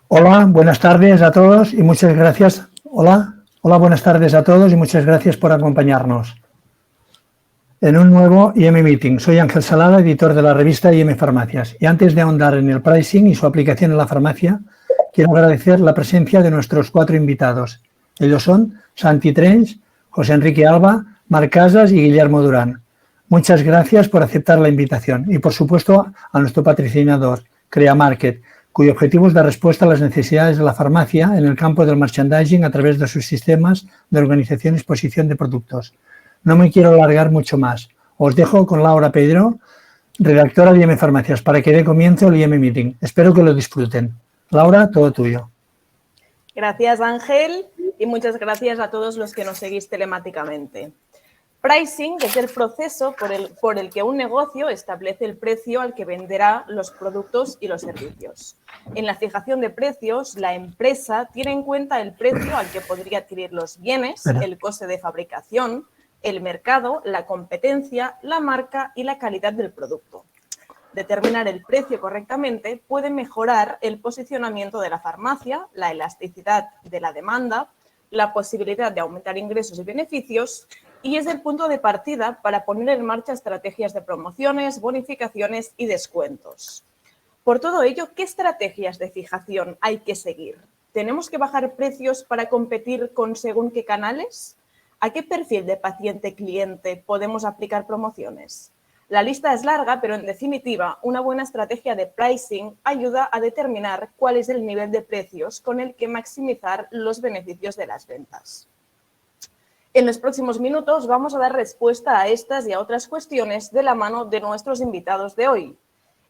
Hola, buenas tardes a todos y muchas gracias. Hola, buenas tardes a todos y muchas gracias por acompañarnos en un nuevo IM Meeting. Soy Ángel Salada, editor de la revista IM Farmacias. Y antes de ahondar en el pricing y su aplicación en la farmacia, quiero agradecer la presencia de nuestros 4 invitados. Ellos son Santi Trench, José Enrique Alba, Marc Casas y Guillermo Durán. Muchas gracias por aceptar la invitación y, por supuesto, a nuestro patrocinador, Crea Market, cuyo objetivo es dar respuesta a las necesidades de la farmacia en el campo del merchandising a través de sus sistemas de organización y exposición de productos. No me quiero alargar mucho más. Os dejo con Laura Pedro, redactora de IM Farmacias, para que dé comienzo el IM Meeting. Espero que lo disfruten. Laura, todo tuyo. Gracias, Ángel, y muchas gracias a todos los que nos seguís telemáticamente. Pricing es el proceso por el que un negocio establece el precio al que venderá los productos y los servicios. En la fijación de precios, la empresa tiene en cuenta el precio al que podría adquirir los bienes, el coste de fabricación, el mercado, la competencia, la marca y la calidad del producto. Determinar el precio correctamente puede mejorar el posicionamiento de la farmacia, la elasticidad de la demanda, la posibilidad de aumentar ingresos y beneficios, y es el punto de partida para poner en marcha estrategias de promociones, bonificaciones y descuentos. Por todo ello, ¿qué estrategias de fijación hay que seguir? ¿Tenemos que bajar precios para competir con según qué canales? ¿A qué perfil de paciente-cliente podemos aplicar promociones? La lista es larga, pero en definitiva, una buena estrategia de pricing ayuda a determinar cuál es el nivel de precios con el que maximizar los beneficios de las ventas. En los próximos minutos vamos a dar respuesta a estas y a otras cuestiones de la mano de nuestros invitados de hoy.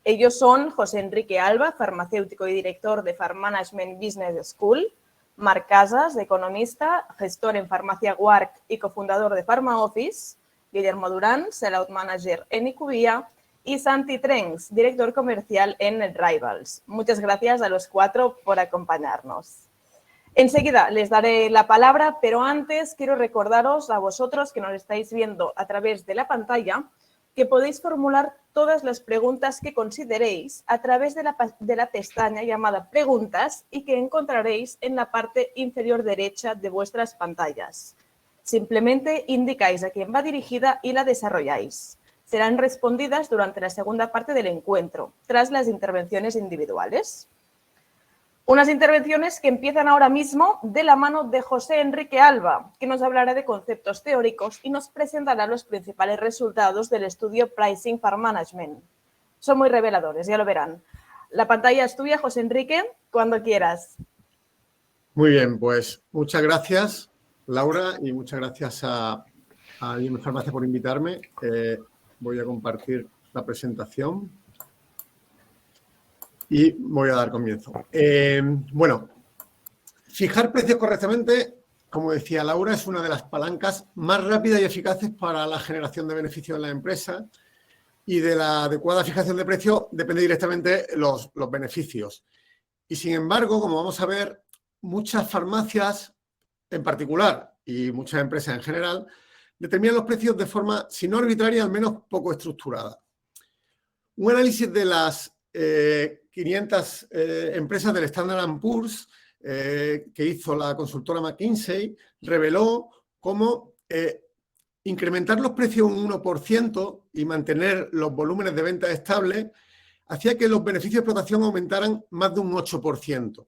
Ellos son José Enrique Alba, farmacéutico y director de Pharmanagement Business School, Marc Casas, economista, gestor en Farmacia Guarch y cofundador de Pharma Office, Guillermo Durán, Sellout Manager en IQVIA, y Santi Trench, director comercial en Rivals. Muchas gracias a los 4 por acompañarnos. Enseguida les daré la palabra, pero antes quiero recordaros a vosotros que nos estáis viendo a través de la pantalla que podéis formular todas las preguntas que consideréis a través de la pestaña llamada Preguntas y que encontraréis en la parte inferior derecha de vuestras pantallas. Simplemente indicáis a quién va dirigida y la desarrolláis. Serán respondidas durante la segunda parte del encuentro, tras las intervenciones individuales. Unas intervenciones que empiezan ahora mismo de la mano de José Enrique Alba, que nos hablará de conceptos teóricos y nos presentará los principales resultados del estudio Pricing Pharmanagement. Son muy reveladores, ya lo verán. La pantalla es tuya, José Enrique, cuando quieras. Muy bien, pues muchas gracias, Laura, y muchas gracias a IM Farmacia por invitarme. Voy a compartir la presentación. Y voy a dar comienzo. Bueno, fijar precios correctamente, como decía Laura, es una de las palancas más rápidas y eficaces para la generación de beneficios en la empresa, y de la adecuada fijación de precio depende directamente los beneficios. Y sin embargo, como vamos a ver, muchas farmacias en particular y muchas empresas en general determinan los precios de forma, si no arbitraria, al menos poco estructurada. Un análisis de las 500 empresas del Standard & Poor's que hizo la consultora McKinsey reveló cómo incrementar los precios un 1% y mantener los volúmenes de venta estables hacía que los beneficios de explotación aumentaran más de un 8%.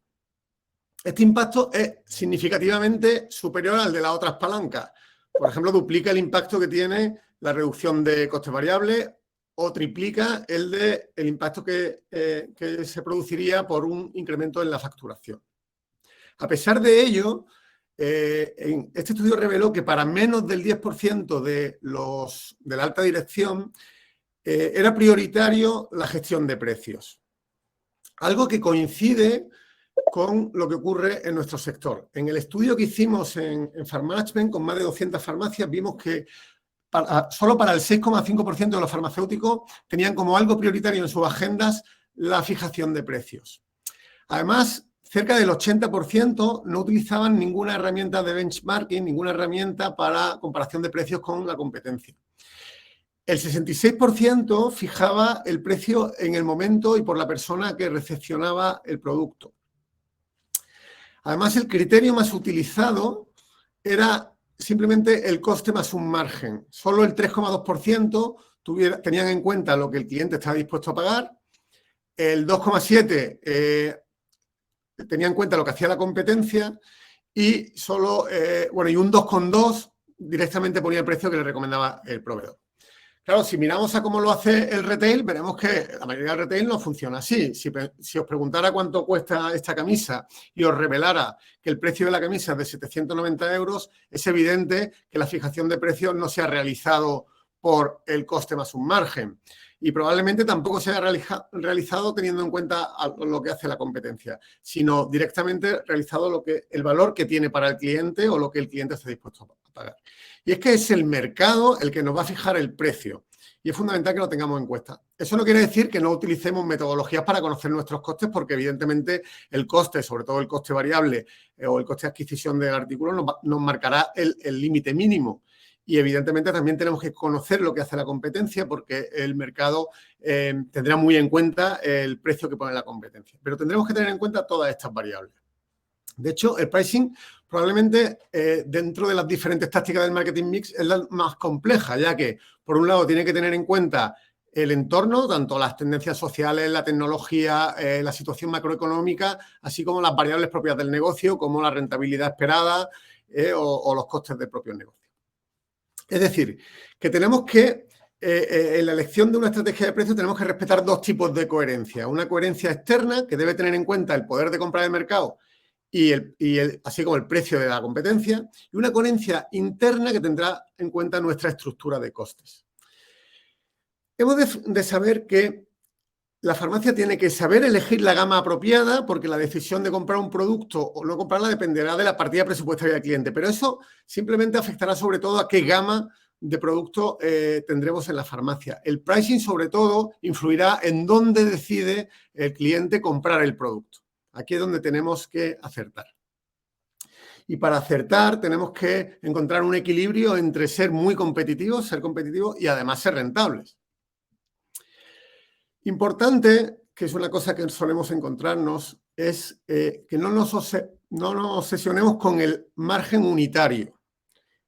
Este impacto es significativamente superior al de las otras palancas. Por ejemplo, duplica el impacto que tiene la reducción de costes variables o triplica el impacto que se produciría por un incremento en la facturación. A pesar de ello, este estudio reveló que para menos del 10% de la alta dirección era prioritario la gestión de precios. Algo que coincide con lo que ocurre en nuestro sector. En el estudio que hicimos en Pharmanagement, con más de 200 farmacias, vimos que solo para el 6,5% de los farmacéuticos tenían como algo prioritario en sus agendas la fijación de precios. Además, cerca del 80% no utilizaban ninguna herramienta de benchmarking, ninguna herramienta para comparación de precios con la competencia. El 66% fijaba el precio en el momento y por la persona que recepcionaba el producto. Además, el criterio más utilizado era simplemente el coste más un margen. Solo el 3,2% tenían en cuenta lo que el cliente estaba dispuesto a pagar. El 2,7% tenía en cuenta lo que hacía la competencia y solo, y un 2,2% directamente ponía el precio que le recomendaba el proveedor. Claro, si miramos a cómo lo hace el retail, veremos que la mayoría del retail no funciona así. Si os preguntara cuánto cuesta esta camisa y os revelara que el precio de la camisa es de 790 euros, es evidente que la fijación de precios no se ha realizado por el coste más un margen. Y probablemente tampoco se haya realizado teniendo en cuenta lo que hace la competencia, sino directamente realizado el valor que tiene para el cliente o lo que el cliente está dispuesto a pagar. Y es que es el mercado el que nos va a fijar el precio y es fundamental que lo tengamos en cuenta. Eso no quiere decir que no utilicemos metodologías para conocer nuestros costes, porque evidentemente el coste, sobre todo el coste variable o el coste de adquisición del artículo, nos marcará el límite mínimo. Y evidentemente también tenemos que conocer lo que hace la competencia, porque el mercado tendrá muy en cuenta el precio que pone la competencia. Pero tendremos que tener en cuenta todas estas variables. De hecho, el pricing probablemente dentro de las diferentes tácticas del marketing mix es la más compleja, ya que por un lado tiene que tener en cuenta el entorno, tanto las tendencias sociales, la tecnología, la situación macroeconómica, así como las variables propias del negocio, como la rentabilidad esperada o los costes del propio negocio. Es decir, que tenemos que, en la elección de una estrategia de precio, tenemos que respetar dos tipos de coherencia. Una coherencia externa, que debe tener en cuenta el poder de compra del mercado así como el precio de la competencia, y una coherencia interna que tendrá en cuenta nuestra estructura de costes. Hemos de saber que la farmacia tiene que saber elegir la gama apropiada, porque la decisión de comprar un producto o no comprarla dependerá de la partida presupuestaria del cliente, pero eso simplemente afectará sobre todo a qué gama de producto tendremos en la farmacia. El pricing, sobre todo, influirá en dónde decide el cliente comprar el producto. Aquí es donde tenemos que acertar. Y para acertar tenemos que encontrar un equilibrio entre ser muy competitivos, ser competitivos y además ser rentables. Importante, que es una cosa que solemos encontrarnos, es que no nos obsesionemos con el margen unitario.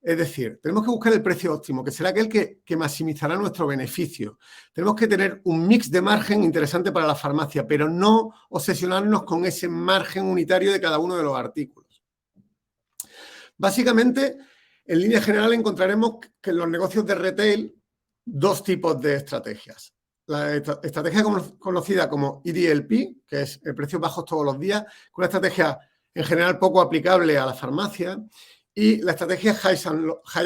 Es decir, tenemos que buscar el precio óptimo, que será aquel que maximizará nuestro beneficio. Tenemos que tener un mix de margen interesante para la farmacia, pero no obsesionarnos con ese margen unitario de cada uno de los artículos. Básicamente, en línea general, encontraremos que en los negocios de retail dos tipos de estrategias. La estrategia conocida como EDLP, que es el precios bajos todos los días, una estrategia en general poco aplicable a la farmacia, y la estrategia high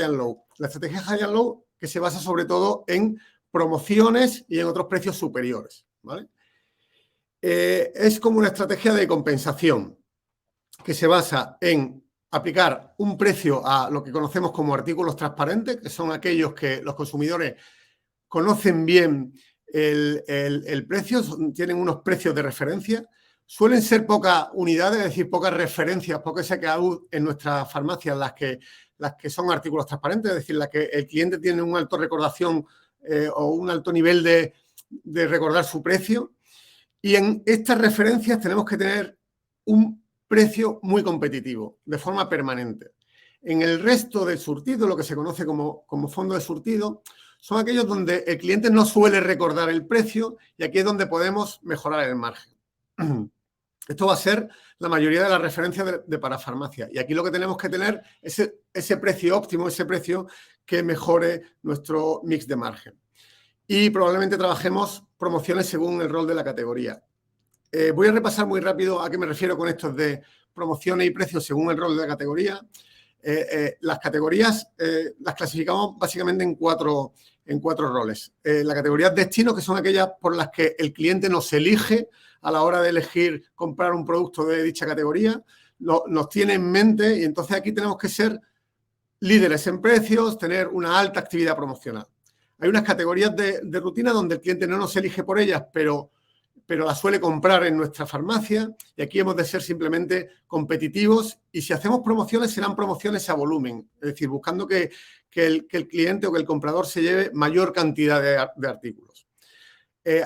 and low. La estrategia high and low que se basa sobre todo en promociones y en otros precios superiores, ¿vale? Es como una estrategia de compensación que se basa en aplicar un precio a lo que conocemos como artículos transparentes, que son aquellos que los consumidores conocen bien el precio, tienen unos precios de referencia. Suelen ser pocas unidades, es decir, pocas referencias, pocas SKU en nuestras farmacias las que son artículos transparentes, es decir, las que el cliente tiene una alta recordación o un alto nivel de recordar su precio. Y en estas referencias tenemos que tener un precio muy competitivo, de forma permanente. En el resto del surtido, lo que se conoce como fondo de surtido, son aquellos donde el cliente no suele recordar el precio y aquí es donde podemos mejorar el margen. Esto va a ser la mayoría de las referencias de parafarmacia. Y aquí lo que tenemos que tener es ese precio óptimo, ese precio que mejore nuestro mix de margen. Y probablemente trabajemos promociones según el rol de la categoría. Voy a repasar muy rápido a qué me refiero con estos de promociones y precios según el rol de la categoría. Las categorías las clasificamos básicamente en cuatro roles. La categoría destino, que son aquellas por las que el cliente nos elige a la hora de elegir comprar un producto de dicha categoría, nos tiene en mente y entonces aquí tenemos que ser líderes en precios, tener una alta actividad promocional. Hay unas categorías de rutina donde el cliente no nos elige por ellas, pero las suele comprar en nuestra farmacia y aquí hemos de ser simplemente competitivos y si hacemos promociones serán promociones a volumen, es decir, buscando que el cliente o que el comprador se lleve mayor cantidad de artículos.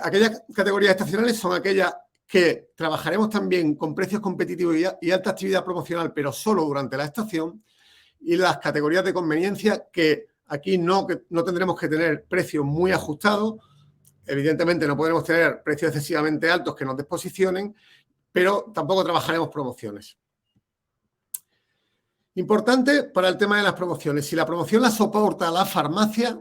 Aquellas categorías estacionales son aquellas que trabajaremos también con precios competitivos y alta actividad promocional, pero solo durante la estación, y las categorías de conveniencia, que aquí no tendremos que tener precios muy ajustados. Evidentemente no podremos tener precios excesivamente altos que nos desposicionen, pero tampoco trabajaremos promociones. Importante para el tema de las promociones. Si la promoción la soporta la farmacia,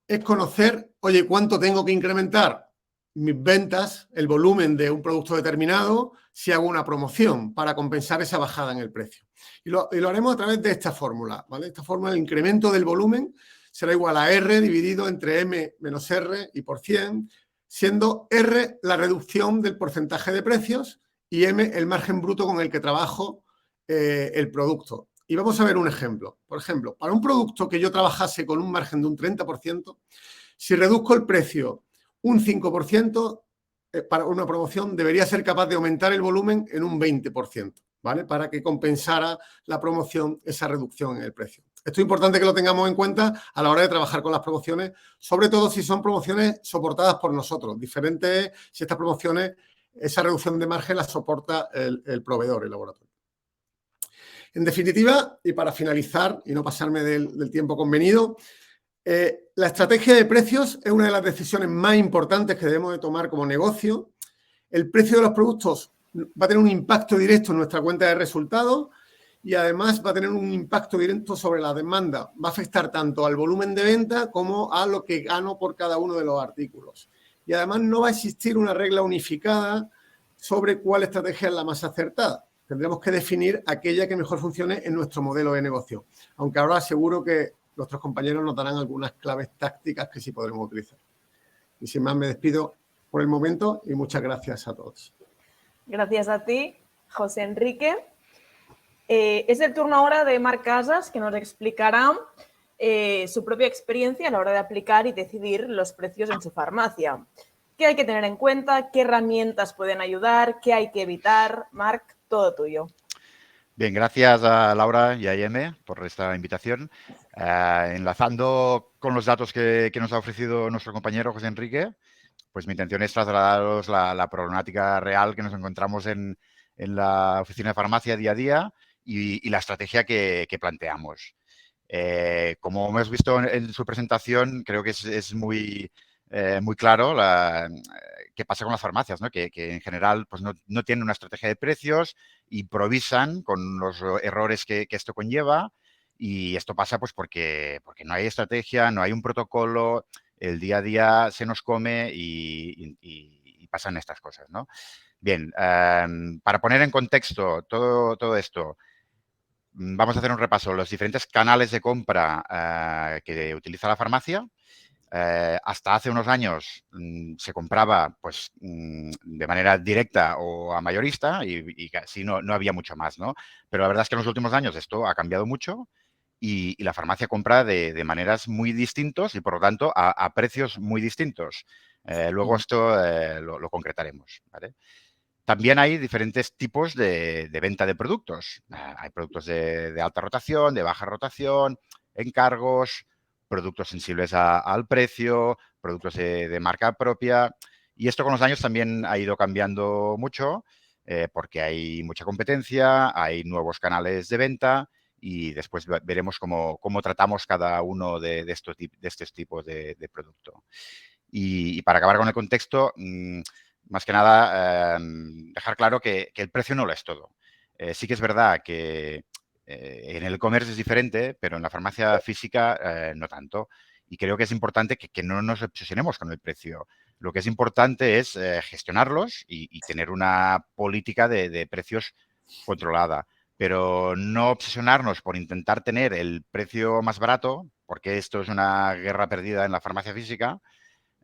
es conocer, oye, cuánto tengo que incrementar mis ventas, el volumen de un producto determinado, si hago una promoción para compensar esa bajada en el precio. Y lo haremos a través de esta fórmula, ¿vale? Esta fórmula, el incremento del volumen será igual a R dividido entre M menos R y por 100, siendo R la reducción del porcentaje de precios y M el margen bruto con el que trabajo el producto. Y vamos a ver un ejemplo. Por ejemplo, para un producto que yo trabajase con un margen de un 30%, si reduzco el precio un 5%, para una promoción debería ser capaz de aumentar el volumen en un 20%, ¿vale? Para que compensara la promoción esa reducción en el precio. Esto es importante que lo tengamos en cuenta a la hora de trabajar con las promociones, sobre todo si son promociones soportadas por nosotros. Diferente es si estas promociones, esa reducción de margen la soporta el proveedor, el laboratorio. En definitiva, y para finalizar y no pasarme del tiempo convenido, la estrategia de precios es una de las decisiones más importantes que debemos de tomar como negocio. El precio de los productos va a tener un impacto directo en nuestra cuenta de resultados y además va a tener un impacto directo sobre la demanda. Va a afectar tanto al volumen de venta como a lo que gano por cada uno de los artículos. Y además no va a existir una regla unificada sobre cuál estrategia es la más acertada. Tendremos que definir aquella que mejor funcione en nuestro modelo de negocio. Aunque ahora seguro que nuestros compañeros nos darán algunas claves tácticas que sí podremos utilizar. Y sin más me despido por el momento y muchas gracias a todos. Gracias a ti, José Enrique. Es el turno ahora de Marc Casas, que nos explicará su propia experiencia a la hora de aplicar y decidir los precios en su farmacia. ¿Qué hay que tener en cuenta? ¿Qué herramientas pueden ayudar? ¿Qué hay que evitar? Marc, todo tuyo. Bien, gracias a Laura y a IM por esta invitación. Enlazando con los datos que nos ha ofrecido nuestro compañero José Enrique, pues mi intención es trasladaros la problemática real que nos encontramos en la oficina de farmacia día a día y la estrategia que planteamos. Como hemos visto en su presentación, creo que es muy claro qué pasa con las farmacias, ¿no? Que en general pues no tienen una estrategia de precios, improvisan con los errores que esto conlleva y esto pasa pues porque no hay estrategia, no hay un protocolo, el día a día se nos come y pasan estas cosas, ¿no? Bien, para poner en contexto todo esto, vamos a hacer un repaso. Los diferentes canales de compra que utiliza la farmacia. Hasta hace unos años se compraba pues, de manera directa o a mayorista y casi no había mucho más, ¿no? Pero la verdad es que en los últimos años esto ha cambiado mucho y la farmacia compra de maneras muy distintas y, por lo tanto, a precios muy distintos. Luego esto lo concretaremos, ¿vale? También hay diferentes tipos de venta de productos. Hay productos de alta rotación, de baja rotación, encargos, productos sensibles al precio, productos de marca propia. Y esto con los años también ha ido cambiando mucho porque hay mucha competencia, hay nuevos canales de venta y después veremos cómo tratamos cada uno de estos tipos de producto. Y para acabar con el contexto, más que nada, dejar claro que el precio no lo es todo. Sí que es verdad que en el e-commerce es diferente, pero en la farmacia física no tanto. Y creo que es importante que no nos obsesionemos con el precio. Lo que es importante es gestionarlos y tener una política de precios controlada. Pero no obsesionarnos por intentar tener el precio más barato, porque esto es una guerra perdida en la farmacia física.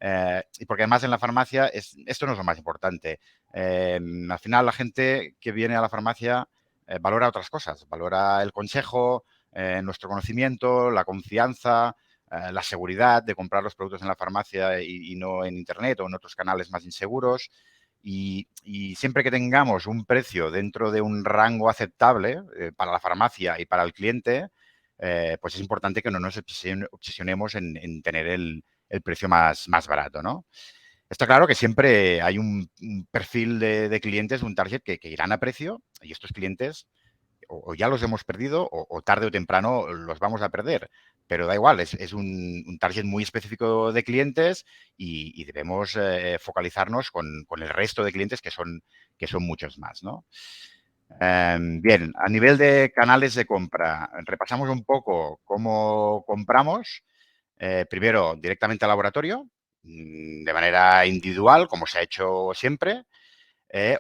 Y porque además en la farmacia esto no es lo más importante. Al final la gente que viene a la farmacia valora otras cosas, valora el consejo, nuestro conocimiento, la confianza, la seguridad de comprar los productos en la farmacia y no en internet o en otros canales más inseguros. Y siempre que tengamos un precio dentro de un rango aceptable para la farmacia y para el cliente, pues es importante que no nos obsesionemos en tener el precio más barato, ¿no? Está claro que siempre hay un perfil de clientes, un target que irán a precio y estos clientes o ya los hemos perdido o tarde o temprano los vamos a perder. Pero da igual, es un target muy específico de clientes y debemos focalizarnos con el resto de clientes que son muchos más, ¿no? Bien, a nivel de canales de compra, repasamos un poco cómo compramos. Primero, directamente al laboratorio, de manera individual, como se ha hecho siempre.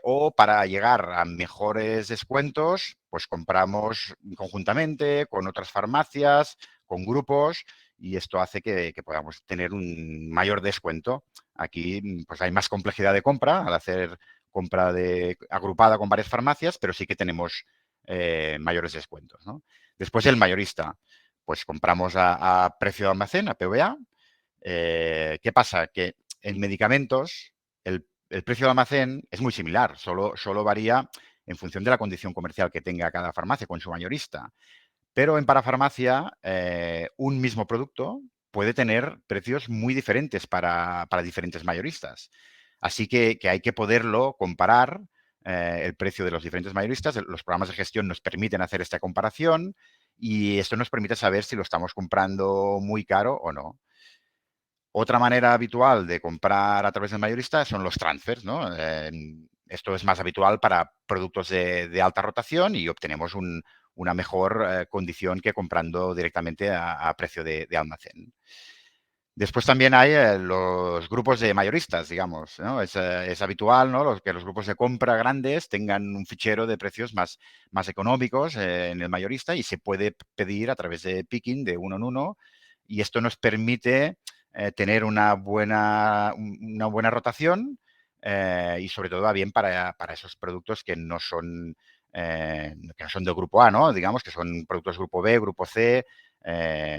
O para llegar a mejores descuentos, pues compramos conjuntamente con otras farmacias, con grupos, y esto hace que podamos tener un mayor descuento. Aquí pues hay más complejidad de compra al hacer compra agrupada con varias farmacias, pero sí que tenemos mayores descuentos, ¿no? Después el mayorista, pues compramos a precio de almacén, a PVA. ¿Qué pasa? Que en medicamentos el precio de almacén es muy similar, solo varía en función de la condición comercial que tenga cada farmacia con su mayorista. Pero en parafarmacia, un mismo producto puede tener precios muy diferentes para diferentes mayoristas. Así que hay que poderlo comparar, el precio de los diferentes mayoristas. Los programas de gestión nos permiten hacer esta comparación y esto nos permite saber si lo estamos comprando muy caro o no. Otra manera habitual de comprar a través del mayorista son los transfers, ¿no? Esto es más habitual para productos de alta rotación y obtenemos una mejor condición que comprando directamente a precio de almacén. Después también hay los grupos de mayoristas, digamos, ¿no? Es habitual, ¿no? Que los grupos de compra grandes tengan un fichero de precios más económicos en el mayorista y se puede pedir a través de picking de uno en uno y esto nos permite tener una buena rotación y sobre todo va bien para esos productos que no son del grupo A, ¿no? Digamos que son productos grupo B, grupo C,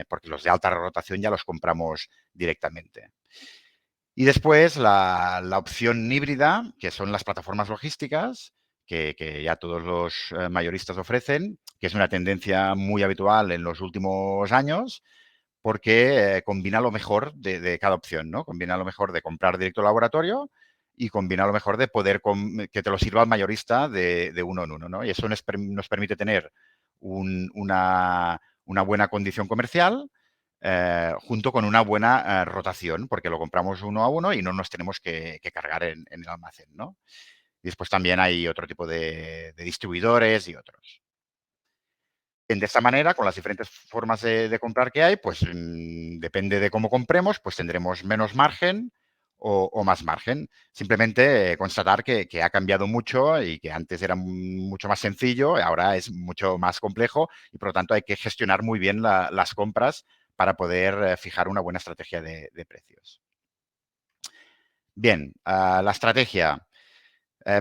porque los de alta rotación ya los compramos directamente. Y después la opción híbrida, que son las plataformas logísticas, que ya todos los mayoristas ofrecen, que es una tendencia muy habitual en los últimos años, porque combina lo mejor de cada opción, ¿no? Combina lo mejor de comprar directo al laboratorio y combina lo mejor de poder que te lo sirva el mayorista de uno en uno, ¿no? Y eso nos permite tener una buena condición comercial junto con una buena rotación, porque lo compramos uno a uno y no nos tenemos que cargar en el almacén, ¿no? Y después también hay otro tipo de distribuidores y otros. De esta manera, con las diferentes formas de comprar que hay, pues depende de cómo compremos, pues tendremos menos margen o más margen. Simplemente constatar que ha cambiado mucho y que antes era mucho más sencillo, ahora es mucho más complejo y por lo tanto hay que gestionar muy bien las compras para poder fijar una buena estrategia de precios. Bien, la estrategia.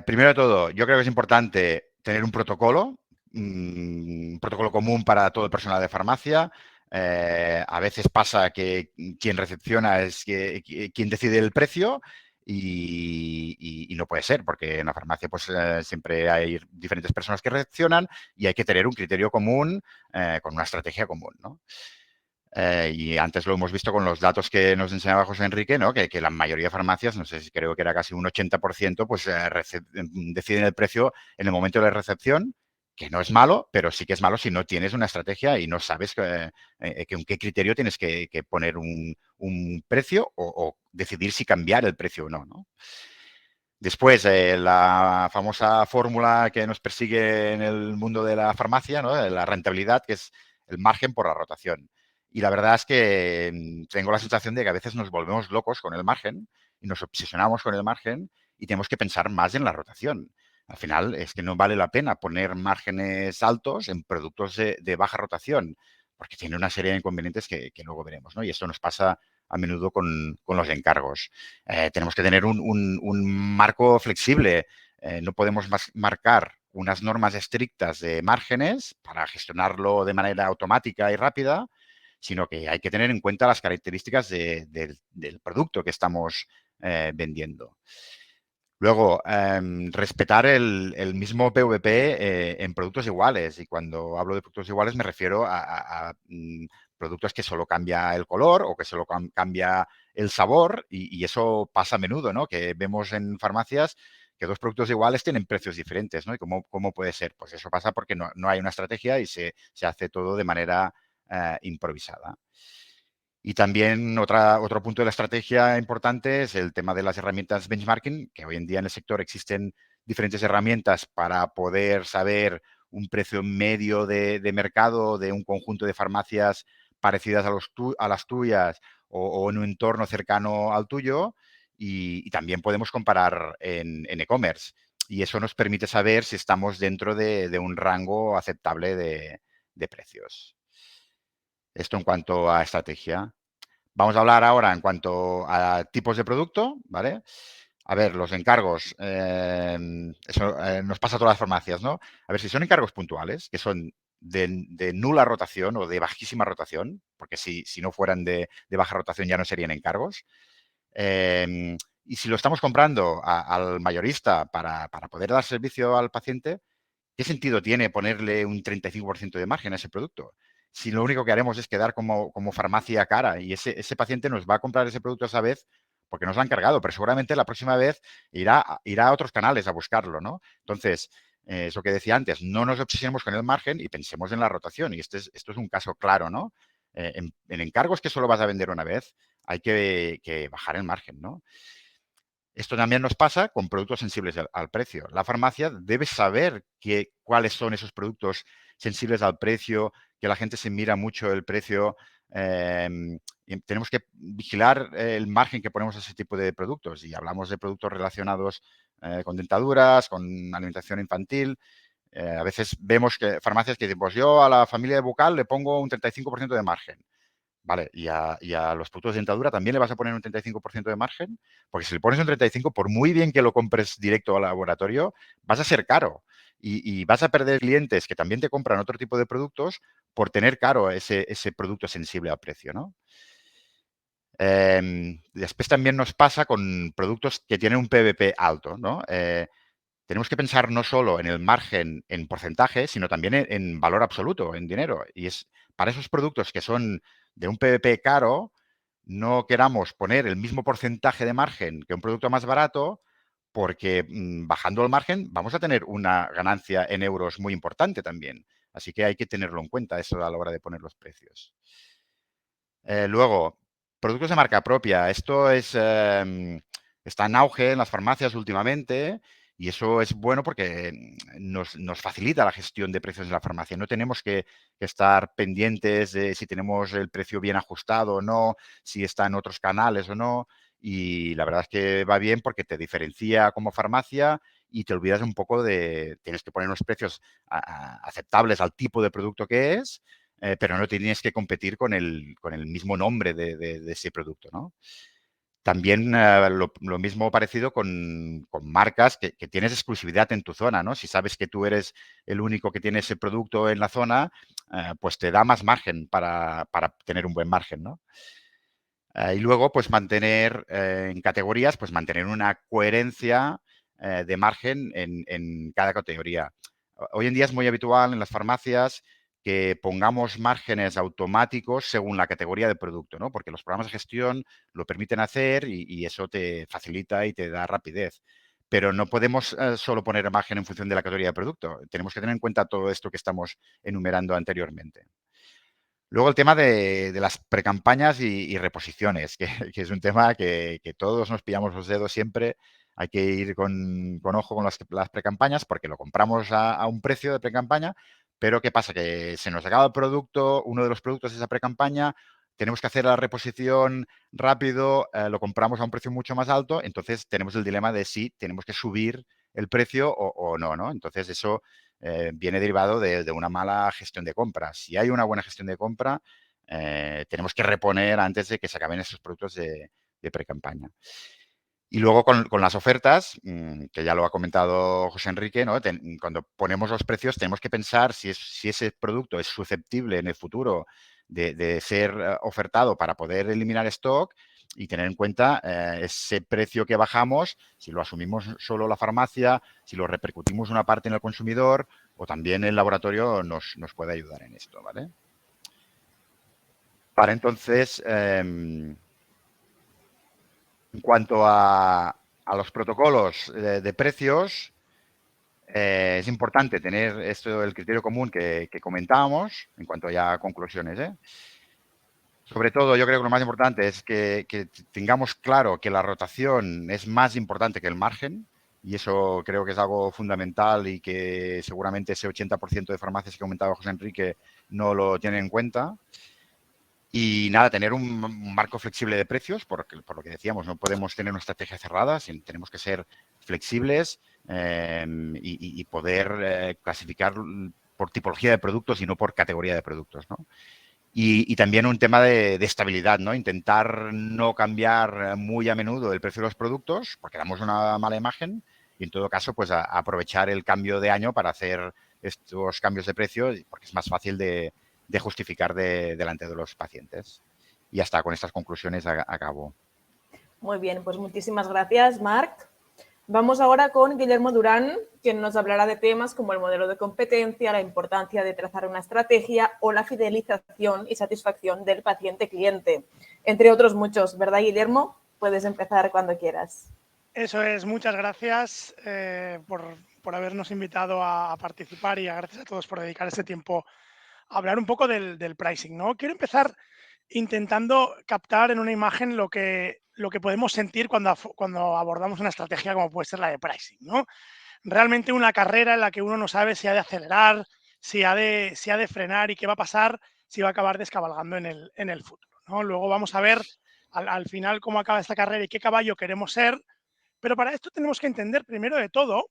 Primero de todo, yo creo que es importante tener un protocolo común para todo el personal de farmacia. A veces pasa que quien recepciona es quien decide el precio y no puede ser, porque en la farmacia pues siempre hay diferentes personas que recepcionan y hay que tener un criterio común con una estrategia común, ¿no? Y antes lo hemos visto con los datos que nos enseñaba José Enrique, ¿no? Que la mayoría de farmacias, no sé si creo que era casi un 80%, pues deciden el precio en el momento de la recepción, que no es malo, pero sí que es malo si no tienes una estrategia y no sabes con qué criterio tienes que poner un precio o decidir si cambiar el precio o no, ¿no? Después, la famosa fórmula que nos persigue en el mundo de la farmacia, ¿no? La rentabilidad, que es el margen por la rotación. Y la verdad es que tengo la sensación de que a veces nos volvemos locos con el margen y nos obsesionamos con el margen y tenemos que pensar más en la rotación. Al final es que no vale la pena poner márgenes altos en productos de baja rotación porque tiene una serie de inconvenientes que luego veremos, ¿no? Y esto nos pasa a menudo con los encargos. Tenemos que tener un marco flexible. No podemos marcar unas normas estrictas de márgenes para gestionarlo de manera automática y rápida, sino que hay que tener en cuenta las características del producto que estamos vendiendo. Luego, respetar el mismo PVP en productos iguales. Y cuando hablo de productos iguales me refiero a productos que solo cambia el color o que solo cambia el sabor y eso pasa a menudo, ¿no? Que vemos en farmacias que dos productos iguales tienen precios diferentes, ¿no? ¿Y cómo puede ser? Pues eso pasa porque no hay una estrategia y se hace todo de manera improvisada. Y también otro punto de la estrategia importante es el tema de las herramientas benchmarking, que hoy en día en el sector existen diferentes herramientas para poder saber un precio medio de mercado de un conjunto de farmacias parecidas a las tuyas o en un entorno cercano al tuyo. Y también podemos comparar en e-commerce. Y eso nos permite saber si estamos dentro de un rango aceptable de precios. Esto en cuanto a estrategia. Vamos a hablar ahora en cuanto a tipos de producto, ¿vale? A ver, los encargos, eso nos pasa a todas las farmacias, ¿no? A ver, si son encargos puntuales, que son de nula rotación o de bajísima rotación, porque si no fueran de baja rotación ya no serían encargos. Y si lo estamos comprando al mayorista para poder dar servicio al paciente, ¿qué sentido tiene ponerle un 35% de margen a ese producto? Si lo único que haremos es quedar como farmacia cara y ese paciente nos va a comprar ese producto esa vez porque nos lo han cargado, pero seguramente la próxima vez irá a otros canales a buscarlo, ¿no? Entonces, eso que decía antes, no nos obsesionemos con el margen y pensemos en la rotación. Y esto es un caso claro, ¿no? En encargos que solo vas a vender una vez, hay que bajar el margen, ¿no? Esto también nos pasa con productos sensibles al precio. La farmacia debe saber cuáles son esos productos sensibles al precio, que la gente se mira mucho el precio. Y tenemos que vigilar el margen que ponemos a ese tipo de productos. Y hablamos de productos relacionados con dentaduras, con alimentación infantil. A veces vemos que farmacias que dicen, pues yo a la familia de bucal le pongo un 35% de margen. Vale, y a los productos de dentadura también le vas a poner un 35% de margen, porque si le pones un 35%, por muy bien que lo compres directo al laboratorio, vas a ser caro y vas a perder clientes que también te compran otro tipo de productos por tener caro ese producto sensible al precio, ¿no? Después también nos pasa con productos que tienen un PVP alto, ¿no? Tenemos que pensar no solo en el margen en porcentaje, sino también en valor absoluto, en dinero. Y es para esos productos que son de un PVP caro, no queramos poner el mismo porcentaje de margen que un producto más barato, porque bajando el margen vamos a tener una ganancia en euros muy importante también. Así que hay que tenerlo en cuenta eso a la hora de poner los precios. Luego, productos de marca propia. Esto está en auge en las farmacias últimamente y eso es bueno porque nos facilita la gestión de precios en la farmacia. No tenemos que estar pendientes de si tenemos el precio bien ajustado o no, si está en otros canales o no. Y la verdad es que va bien porque te diferencia como farmacia y te olvidas un poco tienes que poner unos precios aceptables al tipo de producto que es, pero no tienes que competir con el mismo nombre de ese producto, ¿no? También lo mismo parecido con marcas que tienes exclusividad en tu zona, ¿no? Si sabes que tú eres el único que tiene ese producto en la zona, pues te da más margen para tener un buen margen, ¿no? Y luego, pues mantener en categorías, pues mantener una coherencia de margen en cada categoría. Hoy en día es muy habitual en las farmacias que pongamos márgenes automáticos según la categoría de producto, ¿no? Porque los programas de gestión lo permiten hacer y eso te facilita y te da rapidez. Pero no podemos solo poner margen en función de la categoría de producto. Tenemos que tener en cuenta todo esto que estamos enumerando anteriormente. Luego el tema de las precampañas y reposiciones, que es un tema que todos nos pillamos los dedos siempre. Hay que ir con ojo con las precampañas porque lo compramos a un precio de precampaña, pero ¿qué pasa? Que se nos acaba el producto, uno de los productos de esa precampaña, tenemos que hacer la reposición rápido, lo compramos a un precio mucho más alto, entonces tenemos el dilema de si tenemos que subir el precio o no, ¿no? Entonces eso viene derivado de una mala gestión de compra. Si hay una buena gestión de compra, tenemos que reponer antes de que se acaben esos productos de pre-campaña. Y luego con las ofertas, que ya lo ha comentado José Enrique, ¿no? Cuando ponemos los precios tenemos que pensar si ese producto es susceptible en el futuro de ser ofertado para poder eliminar stock y tener en cuenta ese precio que bajamos, si lo asumimos solo la farmacia, si lo repercutimos una parte en el consumidor o también el laboratorio nos puede ayudar en esto, ¿vale? Para entonces, en cuanto a los protocolos de precios, es importante tener el criterio común que comentábamos en cuanto ya a conclusiones. Sobre todo, yo creo que lo más importante es que tengamos claro que la rotación es más importante que el margen, y eso creo que es algo fundamental y que seguramente ese 80% de farmacias que comentaba José Enrique no lo tienen en cuenta. Y nada, tener un marco flexible de precios, por lo que decíamos, no podemos tener una estrategia cerrada, tenemos que ser flexibles y poder clasificar por tipología de productos y no por categoría de productos, ¿no? Y también un tema de estabilidad, ¿no? Intentar no cambiar muy a menudo el precio de los productos porque damos una mala imagen y, en todo caso, pues aprovechar el cambio de año para hacer estos cambios de precio porque es más fácil de justificar delante de los pacientes. Y ya está, con estas conclusiones acabo. Muy bien, pues muchísimas gracias, Marc. Vamos ahora con Guillermo Durán, quien nos hablará de temas como el modelo de competencia, la importancia de trazar una estrategia o la fidelización y satisfacción del paciente-cliente, entre otros muchos. ¿Verdad, Guillermo? Puedes empezar cuando quieras. Eso es, muchas gracias por habernos invitado a participar y gracias a todos por dedicar este tiempo a hablar un poco del pricing, ¿no? Quiero empezar intentando captar en una imagen lo que podemos sentir cuando abordamos una estrategia como puede ser la de pricing, ¿no? Realmente una carrera en la que uno no sabe si ha de acelerar, si ha de frenar y qué va a pasar, si va a acabar descabalgando en el futuro, ¿no? Luego vamos a ver al final cómo acaba esta carrera y qué caballo queremos ser, pero para esto tenemos que entender primero de todo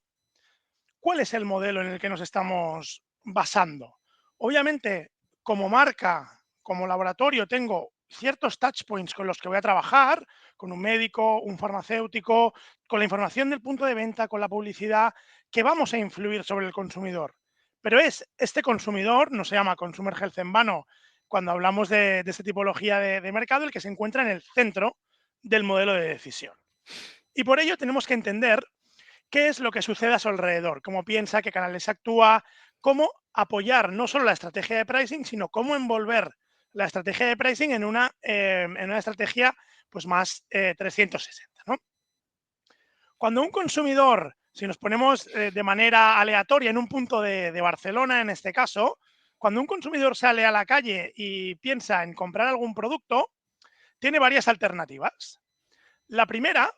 cuál es el modelo en el que nos estamos basando. Obviamente, como marca, como laboratorio, tengo ciertos touch points con los que voy a trabajar, con un médico, un farmacéutico, con la información del punto de venta, con la publicidad, que vamos a influir sobre el consumidor. Pero es este consumidor, no se llama consumer health en vano, cuando hablamos de esta tipología de mercado, el que se encuentra en el centro del modelo de decisión. Y por ello tenemos que entender qué es lo que sucede a su alrededor, cómo piensa, qué canales actúa, cómo apoyar no solo la estrategia de pricing, sino cómo envolver la estrategia de pricing en una estrategia pues más 360, ¿no? Cuando un consumidor, si nos ponemos de manera aleatoria en un punto de Barcelona, en este caso, cuando un consumidor sale a la calle y piensa en comprar algún producto, tiene varias alternativas. La primera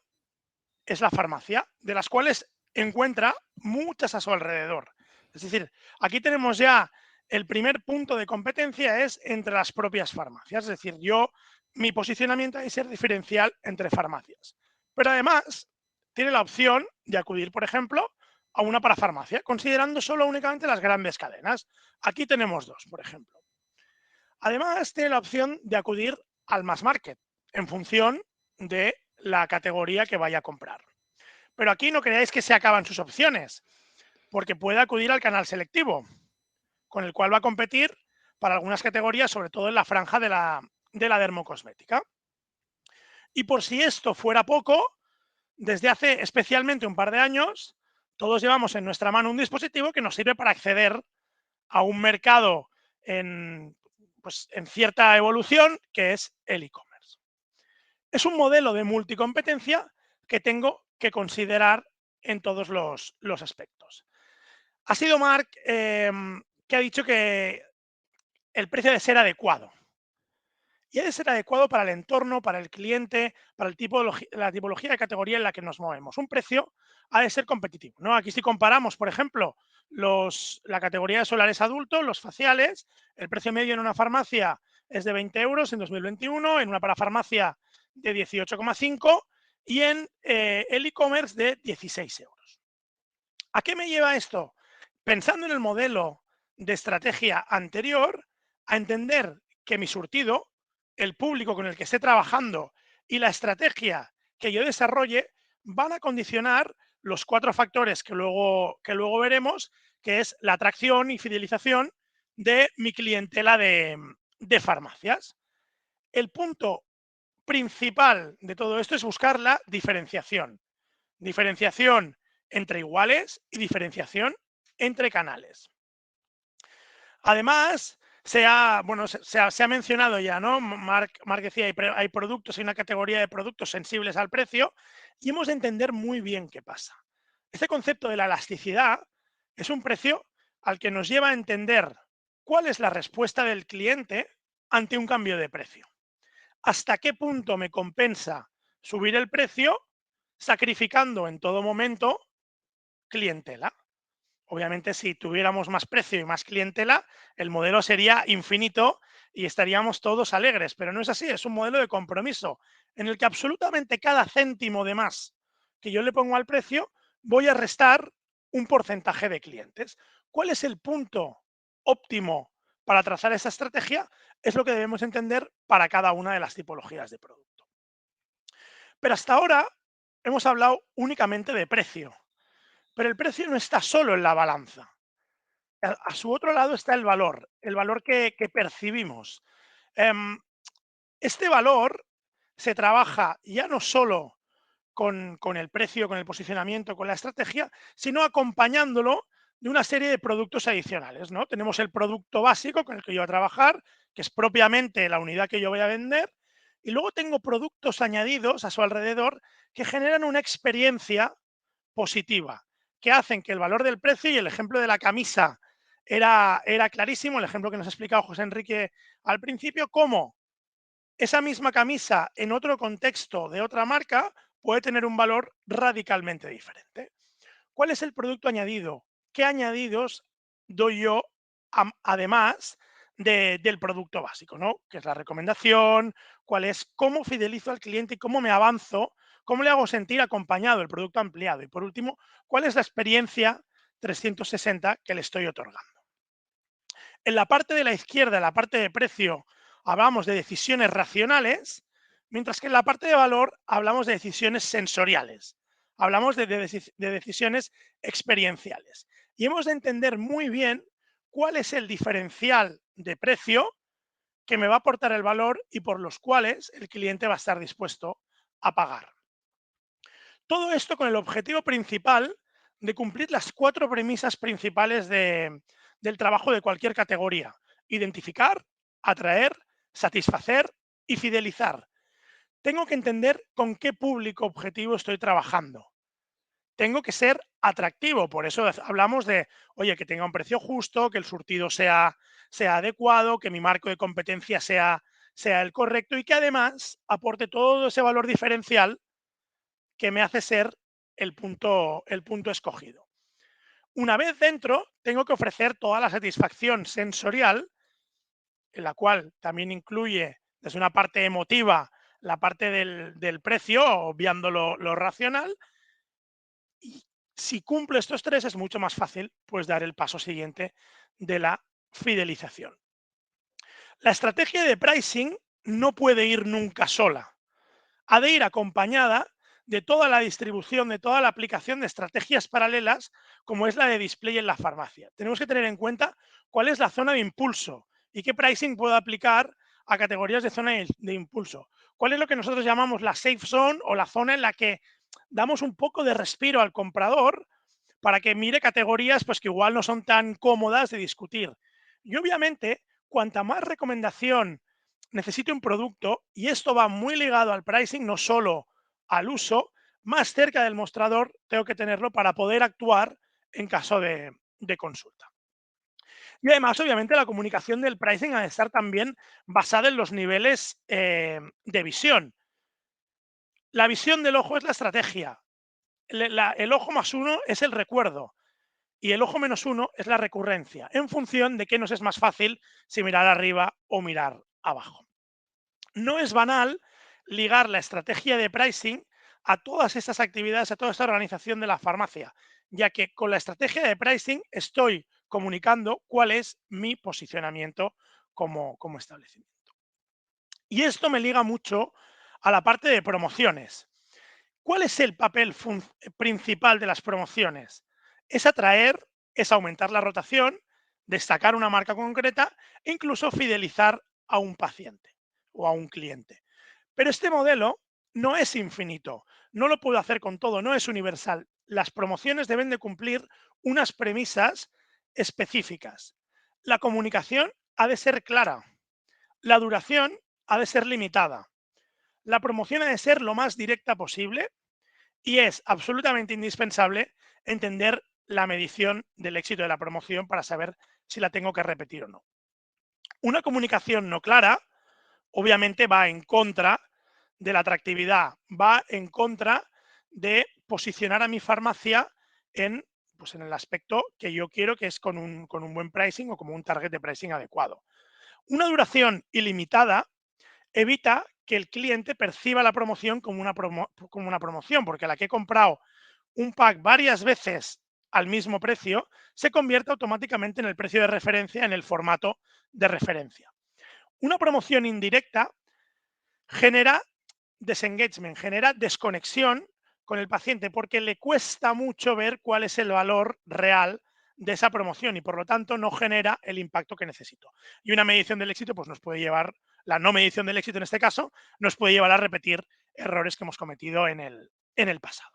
es la farmacia, de las cuales encuentra muchas a su alrededor. Es decir, aquí tenemos ya el primer punto de competencia es entre las propias farmacias. Es decir, mi posicionamiento hay que ser diferencial entre farmacias. Pero además tiene la opción de acudir, por ejemplo, a una parafarmacia, considerando solo únicamente las grandes cadenas. Aquí tenemos dos, por ejemplo. Además, tiene la opción de acudir al mass market en función de la categoría que vaya a comprar. Pero aquí no creáis que se acaban sus opciones, porque puede acudir al canal selectivo, con el cual va a competir para algunas categorías, sobre todo en la franja de la dermocosmética. Y por si esto fuera poco, desde hace especialmente un par de años, todos llevamos en nuestra mano un dispositivo que nos sirve para acceder a un mercado en cierta evolución, que es el e-commerce. Es un modelo de multicompetencia que tengo que considerar en todos los aspectos. Ha sido Marc que ha dicho que el precio ha de ser adecuado. Y ha de ser adecuado para el entorno, para el cliente, para la tipología de categoría en la que nos movemos. Un precio ha de ser competitivo, ¿no? Aquí si comparamos, por ejemplo, la categoría de solares adultos, los faciales, el precio medio en una farmacia es de 20 euros en 2021, en una parafarmacia de 18,5 y en el e-commerce de 16 euros. ¿A qué me lleva esto? Pensando en el modelo de estrategia anterior, a entender que mi surtido, el público con el que esté trabajando y la estrategia que yo desarrolle van a condicionar los 4 factores que luego veremos, que es la atracción y fidelización de mi clientela de farmacias. El punto principal de todo esto es buscar la diferenciación. Diferenciación entre iguales y diferenciación entre canales. Además, bueno, se ha mencionado ya, ¿no? Marc decía, hay productos, hay una categoría de productos sensibles al precio y hemos de entender muy bien qué pasa. Este concepto de la elasticidad es un precio al que nos lleva a entender cuál es la respuesta del cliente ante un cambio de precio. ¿Hasta qué punto me compensa subir el precio sacrificando en todo momento clientela? Obviamente, si tuviéramos más precio y más clientela, el modelo sería infinito y estaríamos todos alegres, pero no es así, es un modelo de compromiso en el que absolutamente cada céntimo de más que yo le pongo al precio, voy a restar un porcentaje de clientes. ¿Cuál es el punto óptimo para trazar esa estrategia? Es lo que debemos entender para cada una de las tipologías de producto. Pero hasta ahora hemos hablado únicamente de precio, pero el precio no está solo en la balanza. A su otro lado está el valor que percibimos. Este valor se trabaja ya no solo con el precio, con el posicionamiento, con la estrategia, sino acompañándolo de una serie de productos adicionales, ¿no? Tenemos el producto básico con el que yo voy a trabajar, que es propiamente la unidad que yo voy a vender, y luego tengo productos añadidos a su alrededor que generan una experiencia positiva, que hacen que el valor del precio, y el ejemplo de la camisa era clarísimo, el ejemplo que nos ha explicado José Enrique al principio, cómo esa misma camisa en otro contexto de otra marca puede tener un valor radicalmente diferente. ¿Cuál es el producto añadido? ¿Qué añadidos doy yo además del producto básico, ¿no? ¿Qué es la recomendación? ¿Cuál es cómo fidelizo al cliente y cómo me avanzo? ¿Cómo le hago sentir acompañado el producto ampliado? Y por último, ¿cuál es la experiencia 360 que le estoy otorgando? En la parte de la izquierda, en la parte de precio, hablamos de decisiones racionales, mientras que en la parte de valor hablamos de decisiones sensoriales, hablamos de decisiones experienciales. Y hemos de entender muy bien cuál es el diferencial de precio que me va a aportar el valor y por los cuales el cliente va a estar dispuesto a pagar. Todo esto con el objetivo principal de cumplir las 4 premisas principales del trabajo de cualquier categoría: identificar, atraer, satisfacer y fidelizar. Tengo que entender con qué público objetivo estoy trabajando. Tengo que ser atractivo, por eso hablamos de, oye, que tenga un precio justo, que el surtido sea adecuado, que mi marco de competencia sea el correcto y que además aporte todo ese valor diferencial que me hace ser el punto escogido. Una vez dentro, tengo que ofrecer toda la satisfacción sensorial, en la cual también incluye desde una parte emotiva la parte del precio, obviando lo racional. Y si cumplo estos 3, es mucho más fácil pues dar el paso siguiente de la fidelización. La estrategia de pricing no puede ir nunca sola. Ha de ir acompañada de toda la distribución, de toda la aplicación de estrategias paralelas, como es la de display en la farmacia. Tenemos que tener en cuenta cuál es la zona de impulso y qué pricing puedo aplicar a categorías de zona de impulso. ¿Cuál es lo que nosotros llamamos la safe zone o la zona en la que damos un poco de respiro al comprador para que mire categorías pues, que igual no son tan cómodas de discutir? Y obviamente, cuanta más recomendación necesite un producto, y esto va muy ligado al pricing, no solo al uso, más cerca del mostrador tengo que tenerlo para poder actuar en caso de consulta. Y además, obviamente, la comunicación del pricing ha de estar también basada en los niveles de visión. La visión del ojo es la estrategia. El ojo más 1 es el recuerdo y el ojo menos 1 es la recurrencia, en función de qué nos es más fácil si mirar arriba o mirar abajo. No es banal ligar la estrategia de pricing a todas estas actividades, a toda esta organización de la farmacia, ya que con la estrategia de pricing estoy comunicando cuál es mi posicionamiento como establecimiento. Y esto me liga mucho a la parte de promociones. ¿Cuál es el papel principal de las promociones? Es atraer, es aumentar la rotación, destacar una marca concreta e incluso fidelizar a un paciente o a un cliente. Pero este modelo no es infinito, no lo puedo hacer con todo, no es universal. Las promociones deben de cumplir unas premisas específicas. La comunicación ha de ser clara. La duración ha de ser limitada. La promoción ha de ser lo más directa posible y es absolutamente indispensable entender la medición del éxito de la promoción para saber si la tengo que repetir o no. Una comunicación no clara, obviamente, va en contra de la atractividad, va en contra de posicionar a mi farmacia en el aspecto que yo quiero, que es con un buen pricing o como un target de pricing adecuado. Una duración ilimitada evita que el cliente perciba la promoción como una promoción, porque la que he comprado un pack varias veces al mismo precio se convierte automáticamente en el precio de referencia, en el formato de referencia. Una promoción indirecta genera desengagement, genera desconexión con el paciente porque le cuesta mucho ver cuál es el valor real de esa promoción y por lo tanto no genera el impacto que necesito. Y una medición del éxito pues nos puede llevar, la no medición del éxito en este caso, nos puede llevar a repetir errores que hemos cometido en el pasado.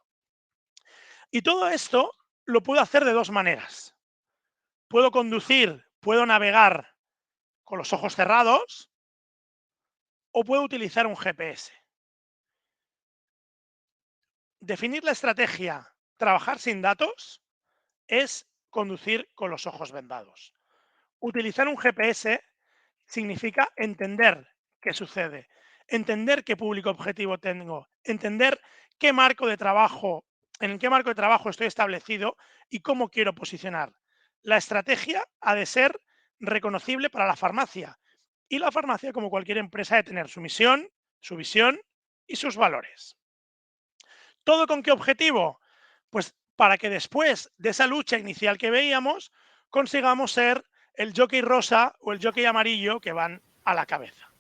Y todo esto lo puedo hacer de dos maneras. Puedo conducir, puedo navegar con los ojos cerrados o puedo utilizar un GPS. Definir la estrategia, trabajar sin datos, es conducir con los ojos vendados. Utilizar un GPS significa entender qué sucede, entender qué público objetivo tengo, entender qué marco de trabajo, en qué marco de trabajo estoy establecido y cómo quiero posicionar. La estrategia ha de ser reconocible para la farmacia y la farmacia, como cualquier empresa, ha de tener su misión, su visión y sus valores. ¿Todo con qué objetivo? Pues para que después de esa lucha inicial que veíamos, consigamos ser el jockey rosa o el jockey amarillo que van a la cabeza.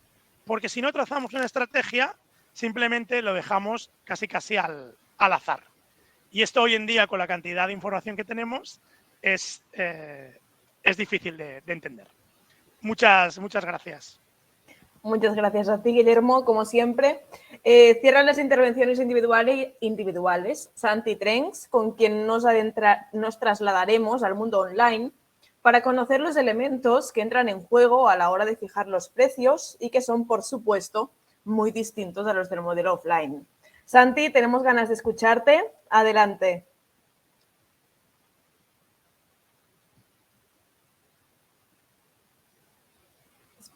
Porque si no trazamos una estrategia, simplemente lo dejamos casi al azar. Y esto hoy en día, con la cantidad de información que tenemos, es difícil de entender. Muchas gracias. Muchas gracias a ti, Guillermo, como siempre. Cierran las intervenciones individuales Santi Trencs, con quien nos trasladaremos al mundo online para conocer los elementos que entran en juego a la hora de fijar los precios y que son, por supuesto, muy distintos a los del modelo offline. Santi, tenemos ganas de escucharte. Adelante.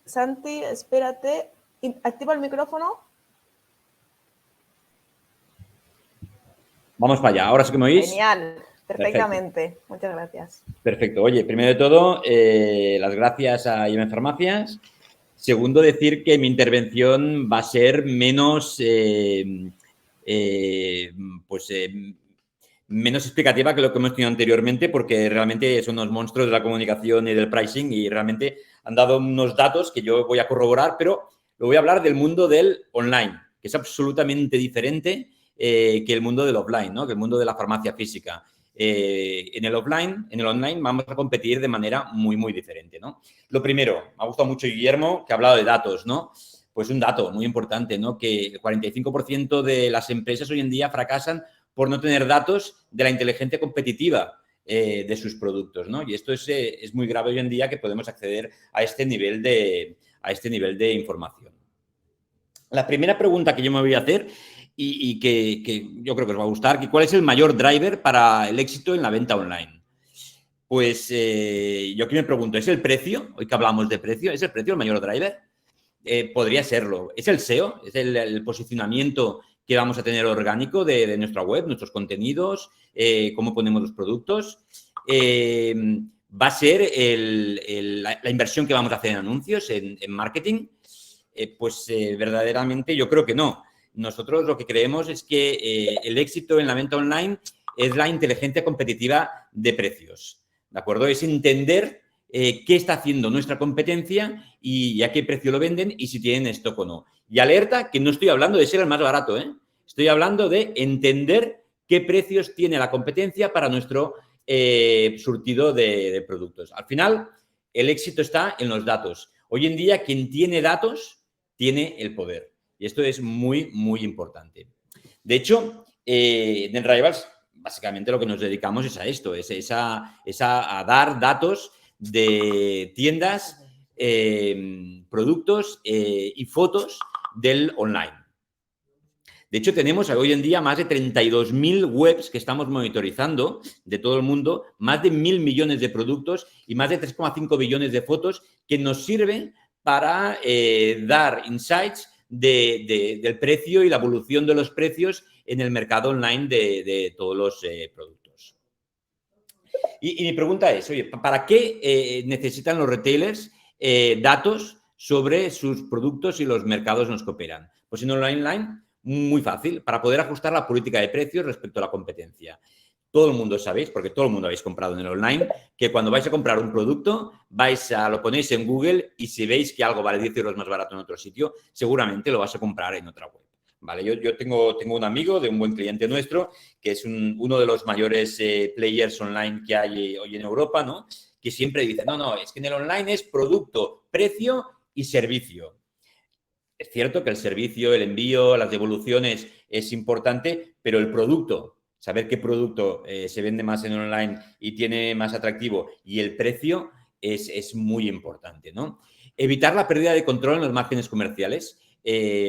Santi, espérate. ¿Activa el micrófono? Vamos para allá. ¿Ahora sí que me oís? Genial, perfectamente. Perfecto. Muchas gracias. Perfecto. Oye, primero de todo, las gracias a IM Farmacias. Segundo, decir que mi intervención va a ser menos, menos explicativa que lo que hemos tenido anteriormente, porque realmente son unos monstruos de la comunicación y del pricing y realmente han dado unos datos que yo voy a corroborar, pero lo voy a hablar del mundo del online, que es absolutamente diferente que el mundo del offline, ¿no? Que el mundo de la farmacia física. En el online vamos a competir de manera muy diferente, ¿no? Lo primero, me ha gustado mucho Guillermo, que ha hablado de datos, ¿no? Pues un dato muy importante, ¿no? Que el 45% de las empresas hoy en día fracasan por no tener datos de la inteligencia competitiva de sus productos, ¿no? Y esto es muy grave hoy en día, que podemos acceder a este nivel de información. La primera pregunta que yo me voy a hacer y que yo creo que os va a gustar, que ¿cuál es el mayor driver para el éxito en la venta online? Pues yo aquí me pregunto, ¿es el precio? Hoy que hablamos de precio, ¿es el precio el mayor driver? Podría serlo. ¿Es el SEO? ¿Es el posicionamiento que vamos a tener orgánico de nuestra web, nuestros contenidos, cómo ponemos los productos? ¿Va a ser la inversión que vamos a hacer en anuncios, en marketing? Verdaderamente yo creo que no. Nosotros lo que creemos es que el éxito en la venta online es la inteligencia competitiva de precios, ¿de acuerdo? Es entender qué está haciendo nuestra competencia y a qué precio lo venden y si tienen stock o no. Y alerta que no estoy hablando de ser el más barato, ¿eh? Estoy hablando de entender qué precios tiene la competencia para nuestro surtido de productos. Al final, el éxito está en los datos. Hoy en día, quien tiene datos tiene el poder. Y esto es muy importante. De hecho, en Rivals, básicamente lo que nos dedicamos es a esto, a dar datos de tiendas productos y fotos del online. De hecho, tenemos hoy en día más de 32.000 webs que estamos monitorizando de todo el mundo, más de 1.000 millones de productos y más de 3,5 billones de fotos que nos sirven para dar insights del precio y la evolución de los precios en el mercado online de todos los productos. Y mi pregunta es, oye, ¿para qué necesitan los retailers datos sobre sus productos y los mercados en los que operan? Pues en online, muy fácil, para poder ajustar la política de precios respecto a la competencia. Todo el mundo sabéis, porque todo el mundo habéis comprado en el online, que cuando vais a comprar un producto, lo ponéis en Google y si veis que algo vale 10 euros más barato en otro sitio, seguramente lo vas a comprar en otra web. ¿Vale? Yo tengo un amigo de un buen cliente nuestro, que es uno de los mayores players online que hay hoy en Europa, ¿no? Que siempre dice, no, es que en el online es producto, precio y servicio. Es cierto que el servicio, el envío, las devoluciones es importante, pero el producto, saber qué producto se vende más en online y tiene más atractivo y el precio es muy importante, ¿no? Evitar la pérdida de control en los márgenes comerciales.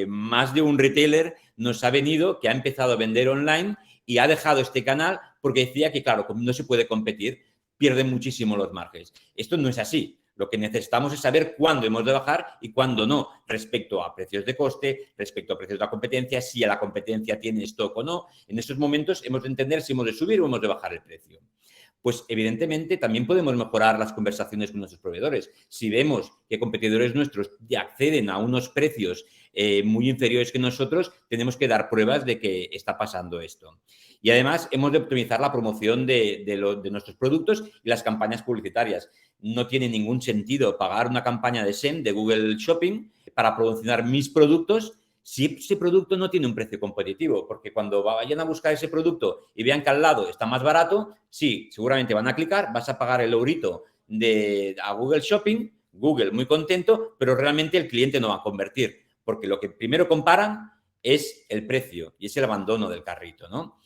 Más de un retailer nos ha venido que ha empezado a vender online y ha dejado este canal porque decía que, claro, como no se puede competir, pierden muchísimo los márgenes. Esto no es así. Lo que necesitamos es saber cuándo hemos de bajar y cuándo no, respecto a precios de coste, respecto a precios de la competencia, si la competencia tiene stock o no. En estos momentos hemos de entender si hemos de subir o hemos de bajar el precio. Pues evidentemente también podemos mejorar las conversaciones con nuestros proveedores. Si vemos que competidores nuestros ya acceden a unos precios muy inferiores que nosotros, tenemos que dar pruebas de que está pasando esto. Y además hemos de optimizar la promoción de nuestros productos y las campañas publicitarias. No tiene ningún sentido pagar una campaña de SEM, de Google Shopping, para promocionar mis productos si ese producto no tiene un precio competitivo, porque cuando vayan a buscar ese producto y vean que al lado está más barato, sí, seguramente van a clicar, vas a pagar el eurito a Google Shopping, Google muy contento, pero realmente el cliente no va a convertir, porque lo que primero comparan es el precio y es el abandono del carrito, ¿no?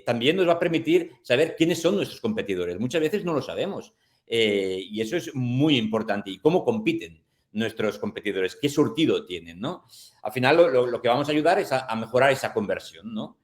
También nos va a permitir saber quiénes son nuestros competidores. Muchas veces no lo sabemos y eso es muy importante. ¿Y cómo compiten nuestros competidores? ¿Qué surtido tienen, no? Al final lo que vamos a ayudar es a mejorar esa conversión, ¿no?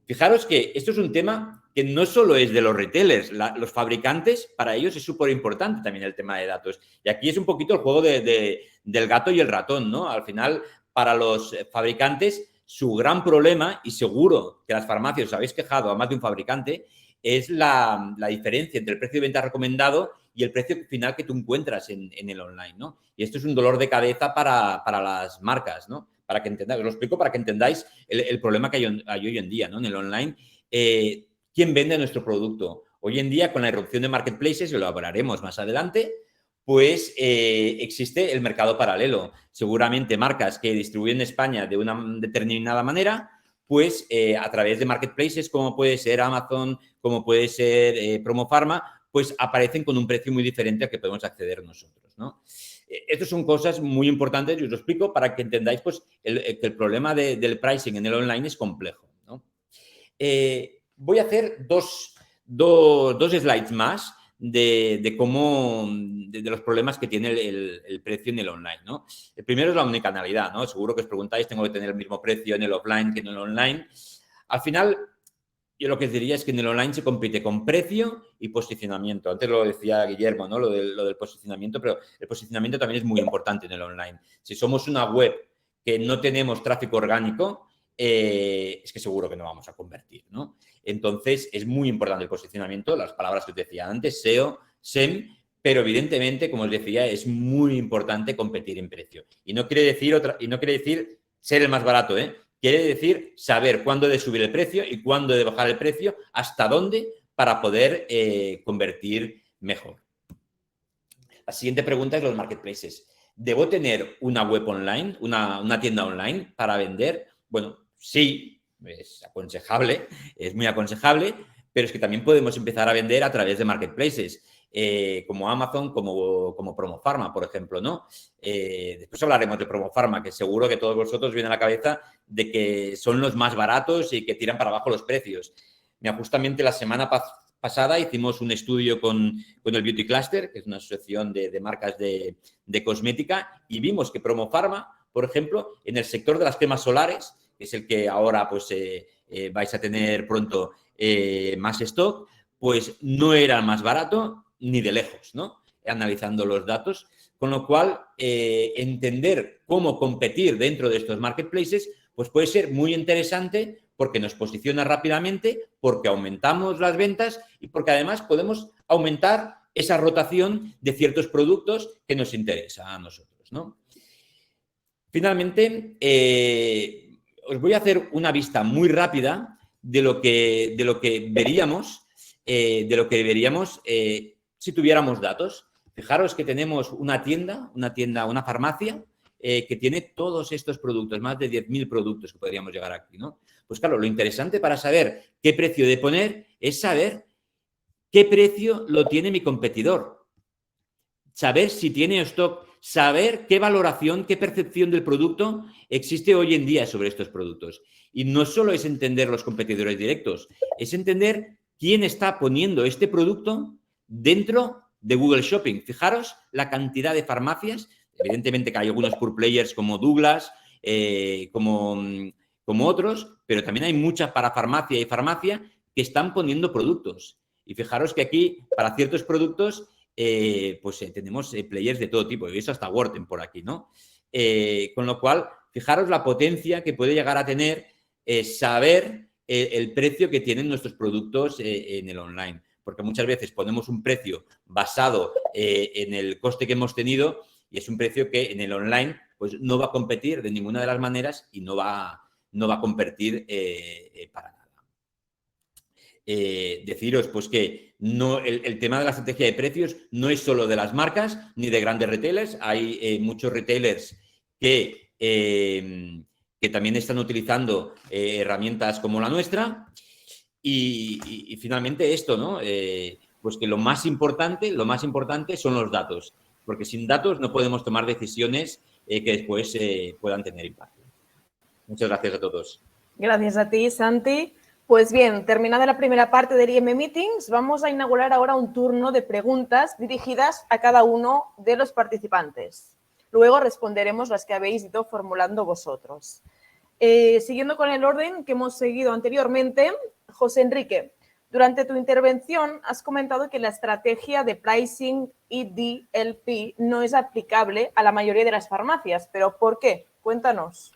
Fijaros que esto es un tema que no solo es de los retailers, los fabricantes, para ellos es súper importante también el tema de datos. Y aquí es un poquito el juego del gato y el ratón, ¿no? Al final, para los fabricantes, su gran problema, y seguro que las farmacias os habéis quejado a más de un fabricante, es la diferencia entre el precio de venta recomendado y el precio final que tú encuentras en el online, ¿no? Y esto es un dolor de cabeza para las marcas, ¿no? Para que entendáis, os lo explico para que entendáis el problema que hay hoy en día, ¿no? En el online, ¿quién vende nuestro producto? Hoy en día, con la irrupción de marketplaces, y lo hablaremos más adelante, pues existe el mercado paralelo. Seguramente marcas que distribuyen en España de una determinada manera, pues a través de marketplaces como puede ser Amazon, como puede ser Promofarma, pues aparecen con un precio muy diferente al que podemos acceder nosotros, ¿no? Estas son cosas muy importantes y os lo explico para que entendáis pues, que el problema del pricing en el online es complejo, ¿no? Voy a hacer dos slides más de cómo, de los problemas que tiene el precio en el online, ¿no? El primero es la omnicanalidad, ¿no? Seguro que os preguntáis, ¿tengo que tener el mismo precio en el offline que en el online? Al final, yo lo que os diría es que en el online se compite con precio y posicionamiento. Antes lo decía Guillermo, ¿no? Lo del posicionamiento, pero el posicionamiento también es muy importante en el online. Si somos una web que no tenemos tráfico orgánico, es que seguro que no vamos a convertir, ¿no? Entonces, es muy importante el posicionamiento, las palabras que os decía antes, SEO, SEM, pero evidentemente, como os decía, es muy importante competir en precio. Y no quiere decir ser el más barato, ¿eh? Quiere decir saber cuándo de subir el precio y cuándo de bajar el precio, hasta dónde, para poder convertir mejor. La siguiente pregunta es los marketplaces. ¿Debo tener una web online, una tienda online para vender? Bueno, sí, es aconsejable, es muy aconsejable, pero es que también podemos empezar a vender a través de marketplaces, como Amazon, como Promofarma, por ejemplo, ¿no? Después hablaremos de Promofarma, que seguro que todos vosotros viene a la cabeza de que son los más baratos y que tiran para abajo los precios. Mira, justamente la semana pasada hicimos un estudio con el Beauty Cluster, que es una asociación de marcas de cosmética, y vimos que Promofarma, por ejemplo, en el sector de las cremas solares, que es el que ahora pues, vais a tener pronto más stock, pues no era más barato ni de lejos, ¿no? Analizando los datos, con lo cual entender cómo competir dentro de estos marketplaces pues puede ser muy interesante porque nos posiciona rápidamente, porque aumentamos las ventas y porque además podemos aumentar esa rotación de ciertos productos que nos interesa a nosotros, ¿no? Finalmente, os voy a hacer una vista muy rápida de lo que veríamos, si tuviéramos datos. Fijaros que tenemos una farmacia que tiene todos estos productos, más de 10.000 productos que podríamos llegar aquí, ¿no? Pues claro, lo interesante para saber qué precio de poner es saber qué precio lo tiene mi competidor. Saber si tiene stock, saber qué valoración, qué percepción del producto existe hoy en día sobre estos productos. Y no solo es entender los competidores directos, es entender quién está poniendo este producto dentro de Google Shopping. Fijaros la cantidad de farmacias, evidentemente que hay algunos pure players como Douglas, como otros, pero también hay muchas para farmacia y farmacia que están poniendo productos. Y fijaros que aquí, para ciertos productos, tenemos players de todo tipo, y eso hasta Worten por aquí, ¿no? Con lo cual, fijaros la potencia que puede llegar a tener saber el precio que tienen nuestros productos en el online. Porque muchas veces ponemos un precio basado en el coste que hemos tenido y es un precio que en el online pues no va a competir de ninguna de las maneras y no va a competir para nada. Deciros pues que no, el tema de la estrategia de precios no es solo de las marcas ni de grandes retailers. Hay muchos retailers que también están utilizando herramientas como la nuestra. Y finalmente esto, ¿no? Pues que lo más importante son los datos, porque sin datos no podemos tomar decisiones que después puedan tener impacto. Muchas gracias a todos. Gracias a ti, Santi. Pues bien, terminada la primera parte del IM Meetings, vamos a inaugurar ahora un turno de preguntas dirigidas a cada uno de los participantes. Luego responderemos las que habéis ido formulando vosotros. Siguiendo con el orden que hemos seguido anteriormente, José Enrique, durante tu intervención has comentado que la estrategia de pricing EDLP no es aplicable a la mayoría de las farmacias, pero ¿por qué? Cuéntanos.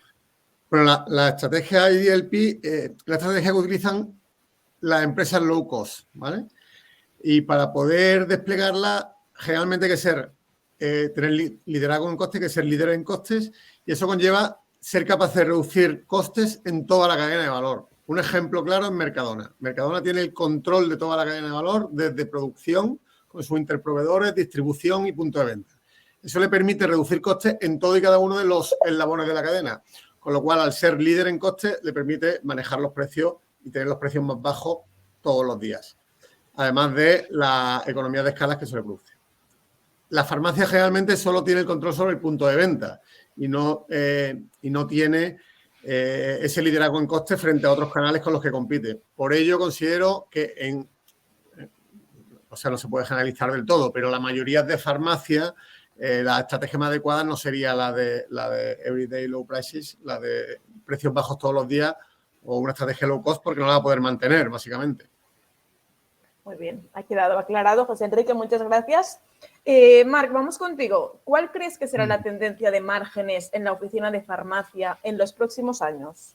Bueno, la estrategia EDLP, la estrategia que utilizan las empresas low cost, ¿vale? Y para poder desplegarla, generalmente hay que ser, tener liderazgo en costes, hay que ser líder en costes, y eso conlleva ser capaz de reducir costes en toda la cadena de valor. Un ejemplo claro es Mercadona. Mercadona tiene el control de toda la cadena de valor, desde producción, con sus interproveedores, distribución y punto de venta. Eso le permite reducir costes en todo y cada uno de los eslabones de la cadena. Con lo cual, al ser líder en costes, le permite manejar los precios y tener los precios más bajos todos los días. Además de la economía de escalas que se le produce. La farmacia generalmente solo tiene el control sobre el punto de venta y no tiene ese liderazgo en costes frente a otros canales con los que compite. Por ello, considero que no se puede generalizar del todo, pero la mayoría de farmacias, la estrategia más adecuada no sería la de everyday low prices, la de precios bajos todos los días o una estrategia low cost porque no la va a poder mantener, básicamente. Muy bien, ha quedado aclarado. José Enrique, muchas gracias. Marc, vamos contigo. ¿Cuál crees que será la tendencia de márgenes en la oficina de farmacia en los próximos años?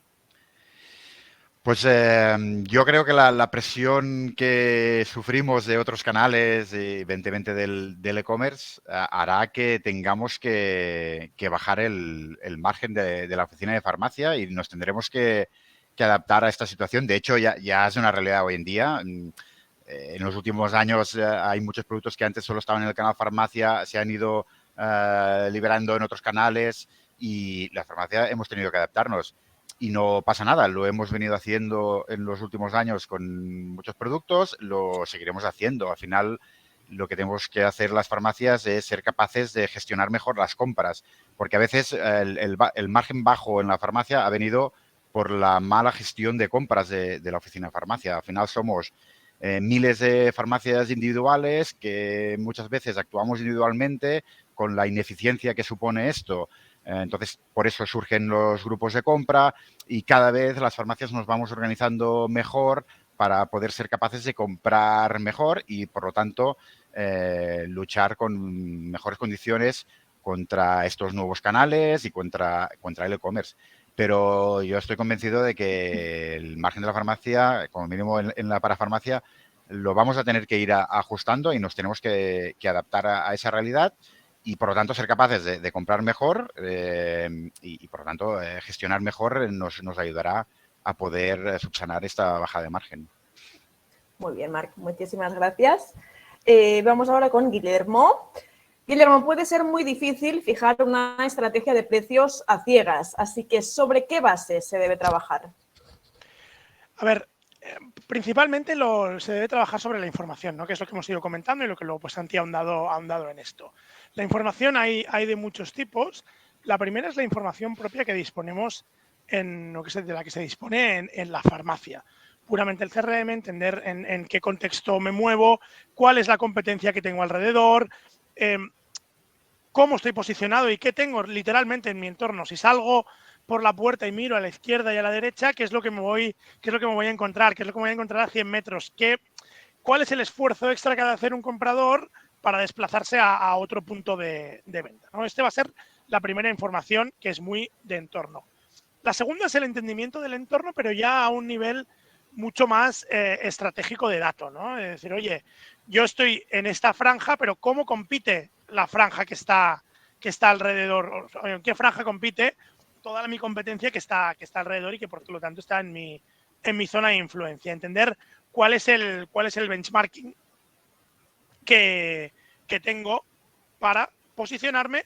Pues yo creo que la presión que sufrimos de otros canales, evidentemente del e-commerce, hará que tengamos que bajar el margen de la oficina de farmacia y nos tendremos que adaptar a esta situación. De hecho, ya es una realidad hoy en día. En los últimos años hay muchos productos que antes solo estaban en el canal farmacia, se han ido liberando en otros canales y la farmacia hemos tenido que adaptarnos. Y no pasa nada, lo hemos venido haciendo en los últimos años con muchos productos, lo seguiremos haciendo. Al final, lo que tenemos que hacer las farmacias es ser capaces de gestionar mejor las compras, porque a veces el margen bajo en la farmacia ha venido por la mala gestión de compras de la oficina de farmacia. Al final somos miles de farmacias individuales que muchas veces actuamos individualmente con la ineficiencia que supone esto. Entonces, por eso surgen los grupos de compra y cada vez las farmacias nos vamos organizando mejor para poder ser capaces de comprar mejor y, por lo tanto, luchar con mejores condiciones contra estos nuevos canales y contra el e-commerce. Pero yo estoy convencido de que el margen de la farmacia, como mínimo en la parafarmacia, lo vamos a tener que ir ajustando y nos tenemos que adaptar a esa realidad y, por lo tanto, ser capaces de comprar mejor y, por lo tanto, gestionar mejor nos ayudará a poder subsanar esta bajada de margen. Muy bien, Marc, muchísimas gracias. Vamos ahora con Guillermo. Guillermo, puede ser muy difícil fijar una estrategia de precios a ciegas, así que ¿sobre qué base se debe trabajar? A ver, principalmente se debe trabajar sobre la información, ¿no? Que es lo que hemos ido comentando y lo que luego pues Santi ha ahondado en esto. La información hay de muchos tipos. La primera es la información propia que disponemos de la que se dispone en la farmacia. Puramente el CRM, entender en qué contexto me muevo, cuál es la competencia que tengo alrededor, cómo estoy posicionado y qué tengo literalmente en mi entorno. Si salgo por la puerta y miro a la izquierda y a la derecha, ¿qué es lo que me voy a encontrar? ¿Qué es lo que me voy a encontrar a 100 metros? ¿Cuál es el esfuerzo extra que ha de hacer un comprador para desplazarse a otro punto de venta, ¿no? Este va a ser la primera información, que es muy de entorno. La segunda es el entendimiento del entorno, pero ya a un nivel mucho más estratégico de dato, ¿no? Es decir, oye, yo estoy en esta franja, pero ¿cómo compite la franja que está alrededor? ¿En qué franja compite toda mi competencia que está alrededor y que por lo tanto está en mi zona de influencia? Entender cuál es el benchmarking que tengo para posicionarme.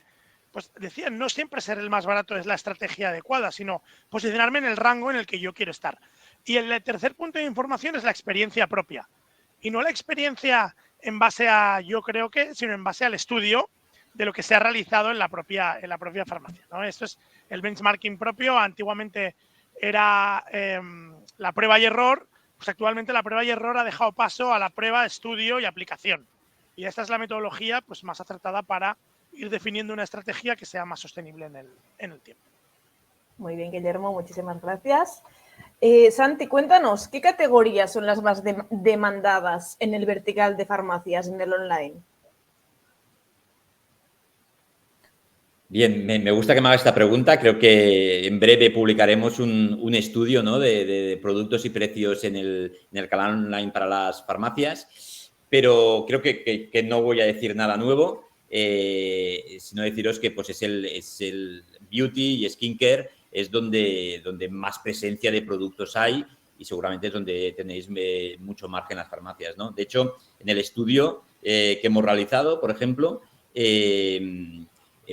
Pues decía, no siempre ser el más barato es la estrategia adecuada, sino posicionarme en el rango en el que yo quiero estar. Y el tercer punto de información es la experiencia propia. Y no la experiencia en base a yo creo que, sino en base al estudio de lo que se ha realizado en la propia farmacia, ¿no? Esto es el benchmarking propio. Antiguamente era la prueba y error, pues actualmente la prueba y error ha dejado paso a la prueba, estudio y aplicación. Y esta es la metodología pues, más acertada para ir definiendo una estrategia que sea más sostenible en el tiempo. Muy bien, Guillermo, muchísimas gracias. Santi, cuéntanos, ¿qué categorías son las más demandadas en el vertical de farmacias, en el online? Bien, me gusta que me haga esta pregunta. Creo que en breve publicaremos un estudio, ¿no? de productos y precios en el canal online para las farmacias, pero creo que no voy a decir nada nuevo, sino deciros que pues, es el beauty y skincare, es donde más presencia de productos hay y seguramente es donde tenéis mucho margen en las farmacias, ¿no? De hecho, en el estudio que hemos realizado, por ejemplo,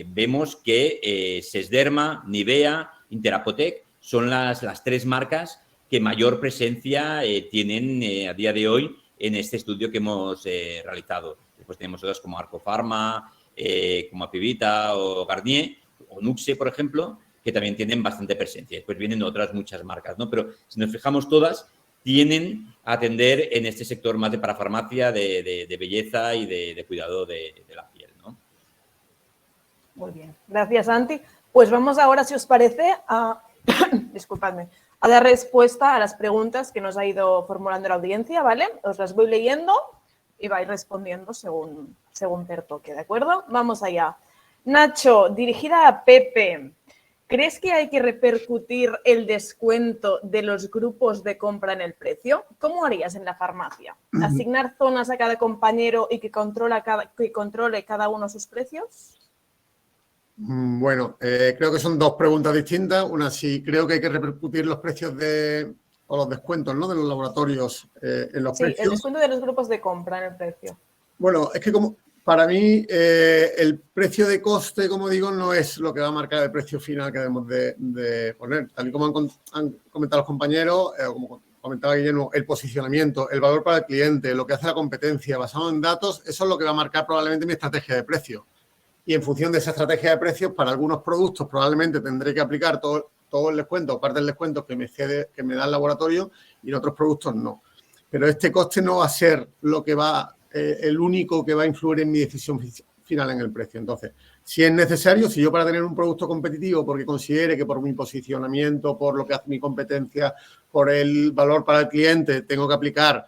vemos que Sesderma, Nivea, Interapotec son las tres marcas que mayor presencia tienen a día de hoy en este estudio que hemos realizado. Después tenemos otras como Arcofarma, como Apivita o Garnier o Nuxe, por ejemplo, que también tienen bastante presencia. Después vienen otras muchas marcas, ¿no? Pero si nos fijamos todas, tienen a atender en este sector más de parafarmacia, de belleza y de cuidado de la piel, ¿no? Muy bien, gracias, Santi. Pues vamos ahora, si os parece, disculpadme, a dar respuesta a las preguntas que nos ha ido formulando la audiencia, ¿vale? Os las voy leyendo y vais respondiendo según te toque, ¿de acuerdo? Vamos allá. Nacho, dirigida a Pepe. ¿Crees que hay que repercutir el descuento de los grupos de compra en el precio? ¿Cómo harías en la farmacia? ¿Asignar zonas a cada compañero y que controle cada uno sus precios? Bueno, creo que son dos preguntas distintas. Una, si creo que hay que repercutir los precios o los descuentos, ¿no? De los laboratorios en los precios. Sí, el descuento de los grupos de compra en el precio. Bueno, es que para mí el precio de coste, como digo, no es lo que va a marcar el precio final que debemos de poner. Tal y como han comentado los compañeros, como comentaba Guillermo, el posicionamiento, el valor para el cliente, lo que hace la competencia, basado en datos, eso es lo que va a marcar probablemente mi estrategia de precio. Y en función de esa estrategia de precios, para algunos productos probablemente tendré que aplicar todo el descuento o parte del descuento que me da el laboratorio y en otros productos no. pero este coste no va a ser lo que el único que va a influir en mi decisión final en el precio. Entonces, si es necesario, si yo para tener un producto competitivo, porque considere que por mi posicionamiento, por lo que hace mi competencia, por el valor para el cliente, tengo que aplicar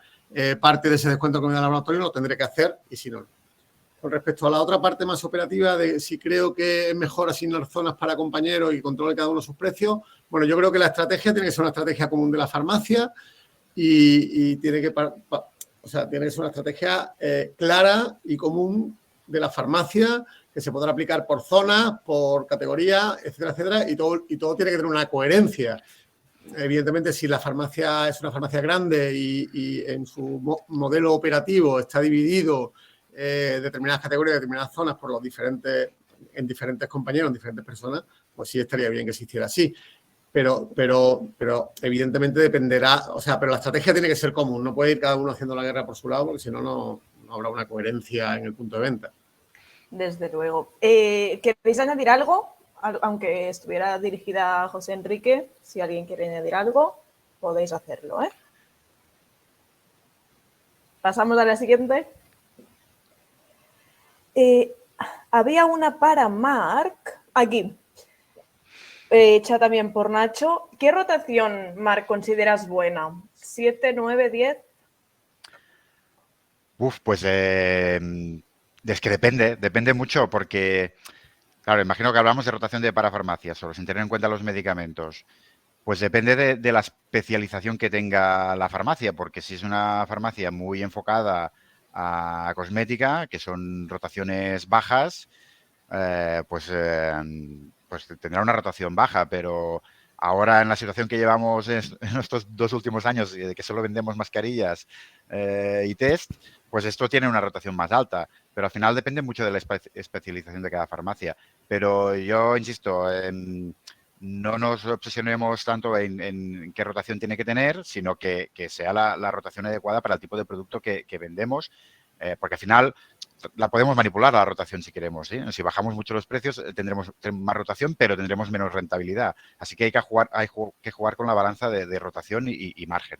parte de ese descuento que me da el laboratorio, lo tendré que hacer, y si no. Con respecto a la otra parte más operativa de si creo que es mejor asignar zonas para compañeros y controlar cada uno sus precios, bueno, yo creo que la estrategia tiene que ser una estrategia común de la farmacia y tiene que tiene que ser una estrategia clara y común de la farmacia que se podrá aplicar por zona, por categoría, etcétera, etcétera, y todo tiene que tener una coherencia. Evidentemente, si la farmacia es una farmacia grande y en su modelo operativo está dividido determinadas categorías, determinadas zonas por en diferentes compañeros, en diferentes personas, pues sí estaría bien que existiera así. Pero evidentemente dependerá, pero la estrategia tiene que ser común, no puede ir cada uno haciendo la guerra por su lado, porque si no, no habrá una coherencia en el punto de venta. Desde luego. ¿Queréis añadir algo? Aunque estuviera dirigida a José Enrique, si alguien quiere añadir algo, podéis hacerlo, ¿eh? Pasamos a la siguiente. Había una para Marc, aquí, hecha también por Nacho. ¿Qué rotación, Marc, consideras buena? ¿7, 9, 10? Pues es que depende mucho porque, claro, imagino que hablamos de rotación de parafarmacias, solo sin tener en cuenta los medicamentos. Pues depende de la especialización que tenga la farmacia, porque si es una farmacia muy enfocada a cosmética, que son rotaciones bajas, pues tendrá una rotación baja, pero ahora en la situación que llevamos en estos 2 últimos años, de que solo vendemos mascarillas y test, pues esto tiene una rotación más alta, pero al final depende mucho de la especialización de cada farmacia. Pero yo insisto, no nos obsesionemos tanto en qué rotación tiene que tener, sino que sea la rotación adecuada para el tipo de producto que vendemos, porque al final la podemos manipular la rotación si queremos, ¿sí? Si bajamos mucho los precios tendremos más rotación, pero tendremos menos rentabilidad. Así que hay que jugar con la balanza de rotación y margen.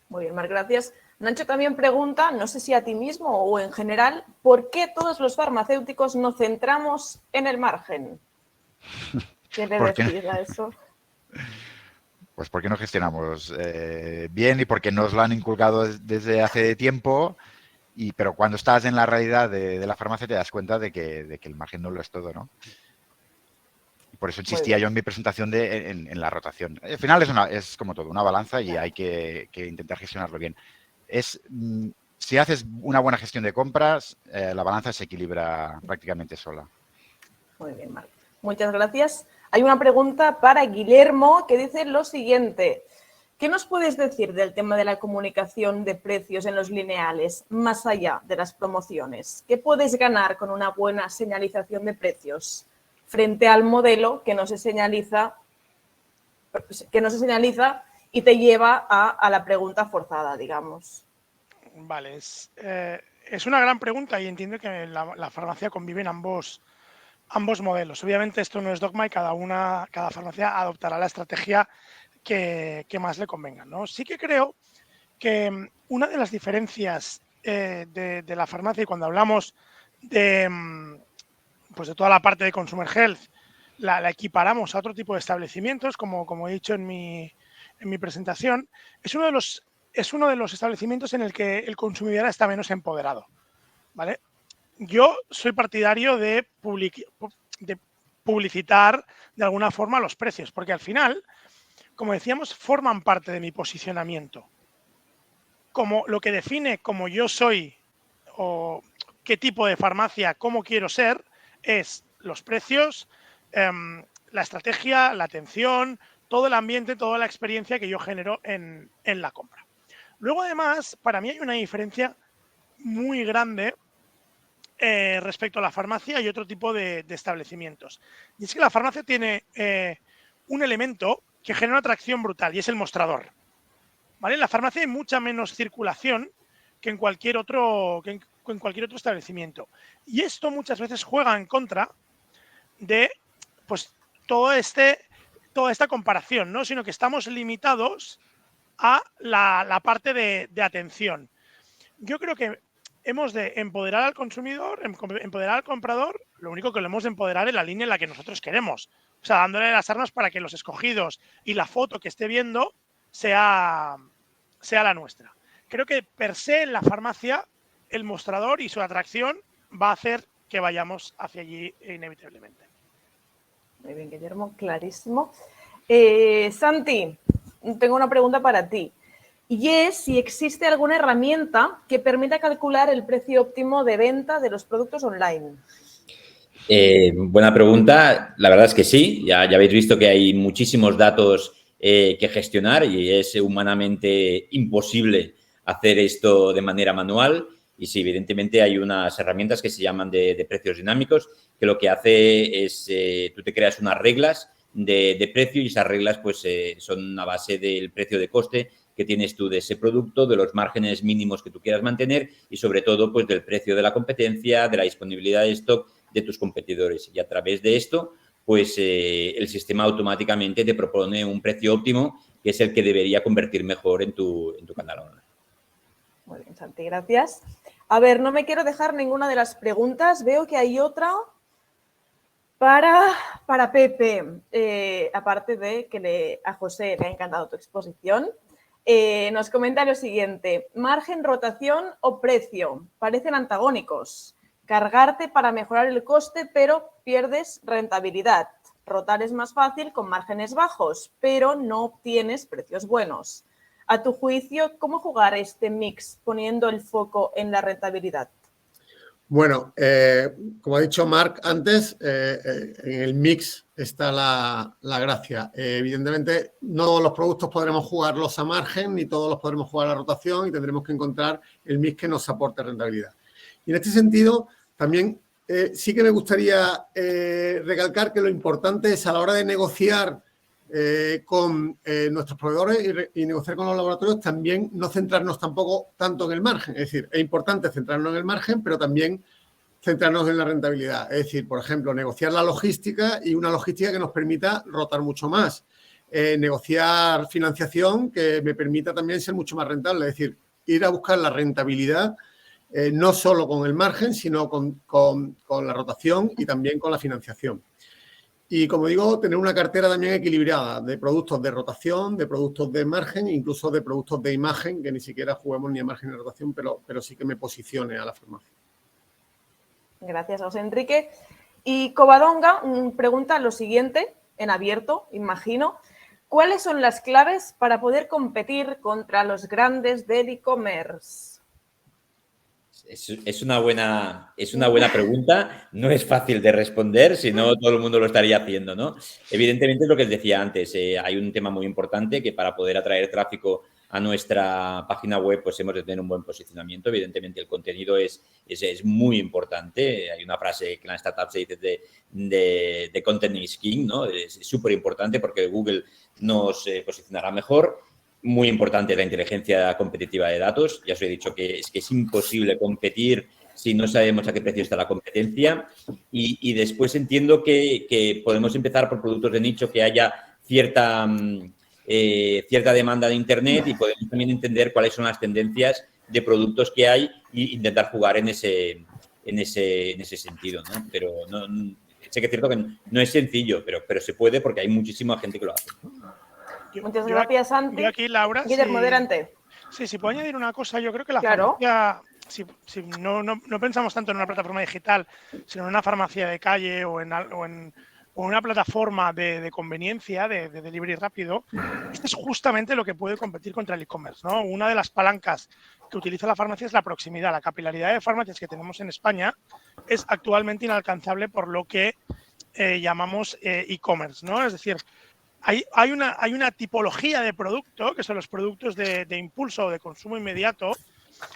Muy bien, Marc, gracias. Nacho también pregunta, no sé si a ti mismo o en general, ¿por qué todos los farmacéuticos nos centramos en el margen? ¿Qué le decís a eso? Pues porque no gestionamos bien y porque nos lo han inculcado desde hace tiempo, pero cuando estás en la realidad de la farmacia te das cuenta de que el margen no lo es todo, ¿no? Y por eso insistía yo en mi presentación en la rotación. Al final es como todo, una balanza y hay que intentar gestionarlo bien. Si haces una buena gestión de compras, la balanza se equilibra prácticamente sola. Muy bien, Marc. Muchas gracias. Hay una pregunta para Guillermo que dice lo siguiente. ¿Qué nos puedes decir del tema de la comunicación de precios en los lineales, más allá de las promociones? ¿Qué puedes ganar con una buena señalización de precios frente al modelo que no se señaliza y te lleva a la pregunta forzada, digamos? Vale, es una gran pregunta y entiendo que la farmacia convive en ambos modelos. Obviamente esto no es dogma y cada farmacia adoptará la estrategia que más le convenga, ¿no? Sí que creo que una de las diferencias de la farmacia, y cuando hablamos de toda la parte de Consumer Health, la equiparamos a otro tipo de establecimientos, como he dicho en mi presentación, es uno de los establecimientos en el que el consumidor está menos empoderado, ¿vale? Yo soy partidario de publicitar de alguna forma los precios, porque al final, como decíamos, forman parte de mi posicionamiento. Como lo que define cómo yo soy o qué tipo de farmacia, cómo quiero ser, es los precios, la estrategia, la atención, todo el ambiente, toda la experiencia que yo genero en la compra. Luego, además, para mí hay una diferencia muy grande respecto a la farmacia y otro tipo de establecimientos. Y es que la farmacia tiene un elemento que genera una atracción brutal y es el mostrador. ¿Vale? En la farmacia hay mucha menos circulación que en cualquier otro establecimiento. Y esto muchas veces juega en contra de toda esta comparación, ¿no? Sino que estamos limitados a la parte de atención. Yo creo que hemos de empoderar al consumidor, empoderar al comprador, lo único que lo hemos de empoderar en la línea en la que nosotros queremos. O sea, dándole las armas para que los escogidos y la foto que esté viendo sea la nuestra. Creo que per se en la farmacia el mostrador y su atracción va a hacer que vayamos hacia allí inevitablemente. Muy bien, Guillermo, clarísimo. Santi, tengo una pregunta para ti. Y es si existe alguna herramienta que permita calcular el precio óptimo de venta de los productos online. Buena pregunta. La verdad es que sí. Ya habéis visto que hay muchísimos datos que gestionar y es humanamente imposible hacer esto de manera manual. Y sí, evidentemente hay unas herramientas que se llaman de precios dinámicos, que lo que hace es, tú te creas unas reglas de precio y esas reglas pues son a base del precio de coste que tienes tú de ese producto, de los márgenes mínimos que tú quieras mantener y sobre todo pues del precio de la competencia, de la disponibilidad de stock de tus competidores. Y a través de esto, pues el sistema automáticamente te propone un precio óptimo que es el que debería convertir mejor en tu canal online. Muy bien, Santi, gracias. A ver, no me quiero dejar ninguna de las preguntas. Veo que hay otra para Pepe, aparte de que a José le ha encantado tu exposición. Nos comenta lo siguiente: margen, rotación o precio parecen antagónicos. Cargarte para mejorar el coste, pero pierdes rentabilidad. Rotar es más fácil con márgenes bajos, pero no obtienes precios buenos. A tu juicio, ¿cómo jugar este mix poniendo el foco en la rentabilidad? Bueno, como ha dicho Marc antes, en el mix está la gracia. Evidentemente, no todos los productos podremos jugarlos a margen, ni todos los podremos jugar a rotación y tendremos que encontrar el mix que nos aporte rentabilidad. Y en este sentido, también sí que me gustaría recalcar que lo importante es a la hora de negociar con nuestros proveedores y negociar con los laboratorios, también no centrarnos tampoco tanto en el margen. Es decir, es importante centrarnos en el margen, pero también centrarnos en la rentabilidad. Es decir, por ejemplo, negociar la logística y una logística que nos permita rotar mucho más. Negociar financiación que me permita también ser mucho más rentable. Es decir, ir a buscar la rentabilidad no solo con el margen, sino con la rotación y también con la financiación. Y, como digo, tener una cartera también equilibrada de productos de rotación, de productos de margen, incluso de productos de imagen, que ni siquiera juguemos ni a margen ni a rotación, pero sí que me posicione a la farmacia. Gracias, José Enrique. Y Covadonga pregunta lo siguiente, en abierto, imagino. ¿Cuáles son las claves para poder competir contra los grandes del e-commerce? Es una buena pregunta. No es fácil de responder, si no todo el mundo lo estaría haciendo, ¿no? Evidentemente es lo que os decía antes. Hay un tema muy importante que para poder atraer tráfico a nuestra página web pues hemos de tener un buen posicionamiento. Evidentemente el contenido es muy importante. Hay una frase que en la startup se dice de content is king, ¿no? Es súper importante porque Google nos posicionará mejor. Muy importante la inteligencia competitiva de datos. Ya os he dicho que es imposible competir si no sabemos a qué precio está la competencia. Y después entiendo que podemos empezar por productos de nicho que haya cierta demanda de Internet y podemos también entender cuáles son las tendencias de productos que hay e intentar jugar en ese sentido, ¿no? Pero sé que es cierto que no es sencillo, pero se puede porque hay muchísima gente que lo hace. Muchas gracias, Santi. Yo aquí, Laura, Guillermo, adelante. Sí, si puedo añadir una cosa, yo creo que la farmacia, si no pensamos tanto en una plataforma digital, sino en una farmacia de calle o en una plataforma de conveniencia, de delivery rápido, esto es justamente lo que puede competir contra el e-commerce, ¿no? Una de las palancas que utiliza la farmacia es la proximidad. La capilaridad de farmacias que tenemos en España es actualmente inalcanzable por lo que llamamos e-commerce, ¿no? Es decir, hay una tipología de producto, que son los productos de impulso o de consumo inmediato,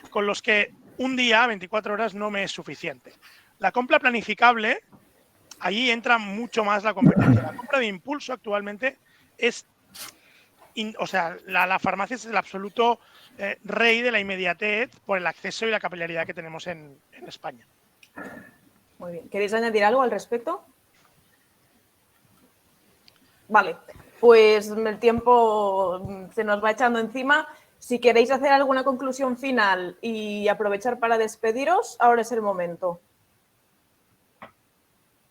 con los que un día, 24 horas, no me es suficiente. La compra planificable, ahí entra mucho más la competencia. La compra de impulso actualmente es, la farmacia es el absoluto rey de la inmediatez por el acceso y la capilaridad que tenemos en España. Muy bien. ¿Queréis añadir algo al respecto? Vale. Pues el tiempo se nos va echando encima. Si queréis hacer alguna conclusión final y aprovechar para despediros, ahora es el momento.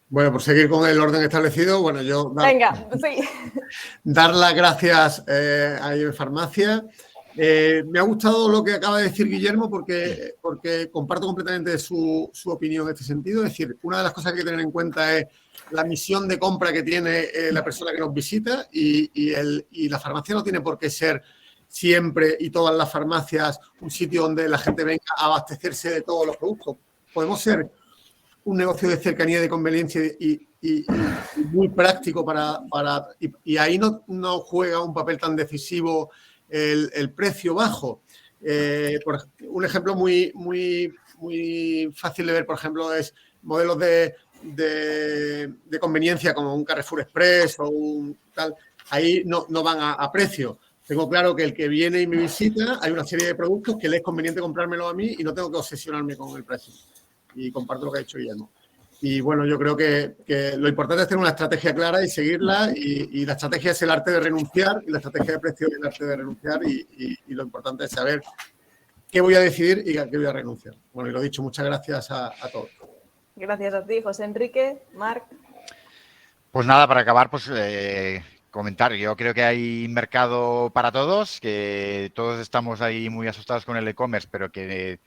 Bueno, por seguir con el orden establecido, bueno, yo Venga, sí. Dar las gracias a IEM Farmacia. Me ha gustado lo que acaba de decir Guillermo porque comparto completamente su opinión en este sentido. Es decir, una de las cosas que hay que tener en cuenta es la misión de compra que tiene la persona que nos visita y la farmacia no tiene por qué ser siempre y todas las farmacias un sitio donde la gente venga a abastecerse de todos los productos. Podemos ser un negocio de cercanía y de conveniencia y muy práctico y ahí no juega un papel tan decisivo el precio bajo. Un ejemplo muy fácil de ver, por ejemplo, es modelos de conveniencia como un Carrefour Express o un tal. Ahí no van a precio. Tengo claro que el que viene y me visita, hay una serie de productos que le es conveniente comprármelo a mí y no tengo que obsesionarme con el precio. Y comparto lo que ha dicho Guillermo. Y bueno, yo creo que lo importante es tener una estrategia clara y seguirla y la estrategia es el arte de renunciar y la estrategia de precio es el arte de renunciar y lo importante es saber qué voy a decidir y a qué voy a renunciar. Bueno, y lo dicho, muchas gracias a todos. Gracias a ti, José Enrique. Marc. Pues nada, para acabar, pues comentar. Yo creo que hay mercado para todos, que todos estamos ahí muy asustados con el e-commerce, pero que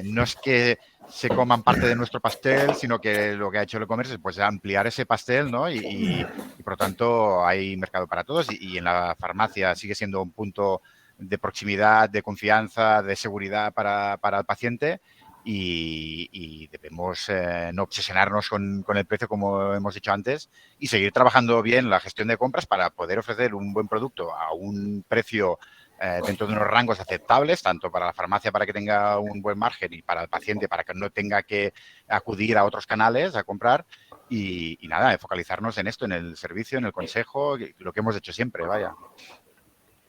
no es que se coman parte de nuestro pastel, sino que lo que ha hecho el e-commerce es pues ampliar ese pastel, ¿no? Y por lo tanto hay mercado para todos y en la farmacia sigue siendo un punto de proximidad, de confianza, de seguridad para el paciente y debemos no obsesionarnos con el precio como hemos dicho antes y seguir trabajando bien la gestión de compras para poder ofrecer un buen producto a un precio dentro de unos rangos aceptables, tanto para la farmacia para que tenga un buen margen y para el paciente para que no tenga que acudir a otros canales a comprar y nada, focalizarnos en esto, en el servicio, en el consejo, lo que hemos hecho siempre, vaya.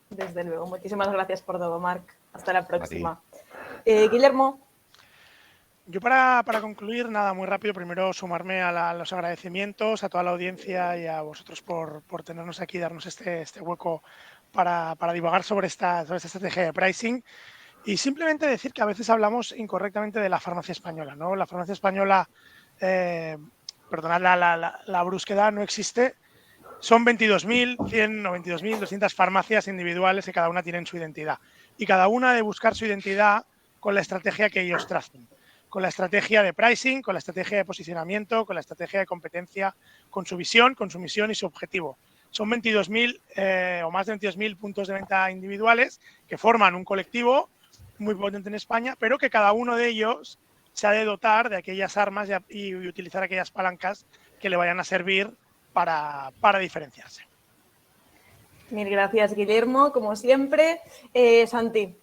Desde luego. Muchísimas gracias por todo, Marc. Hasta la próxima. Guillermo. Yo para concluir, nada, muy rápido, primero sumarme a los agradecimientos a toda la audiencia y a vosotros por tenernos aquí, darnos este hueco para divagar sobre esta estrategia de pricing y simplemente decir que a veces hablamos incorrectamente de la farmacia española, ¿no? La farmacia española, perdonad la brusquedad, no existe. Son 22.100 o 22.200 farmacias individuales que cada una tienen su identidad y cada una debe buscar su identidad con la estrategia que ellos tracen, con la estrategia de pricing, con la estrategia de posicionamiento, con la estrategia de competencia, con su visión, con su misión y su objetivo. Son 22.000 o más de 22.000 puntos de venta individuales que forman un colectivo muy potente en España, pero que cada uno de ellos se ha de dotar de aquellas armas y utilizar aquellas palancas que le vayan a servir para diferenciarse. Mil gracias, Guillermo, como siempre. Santi.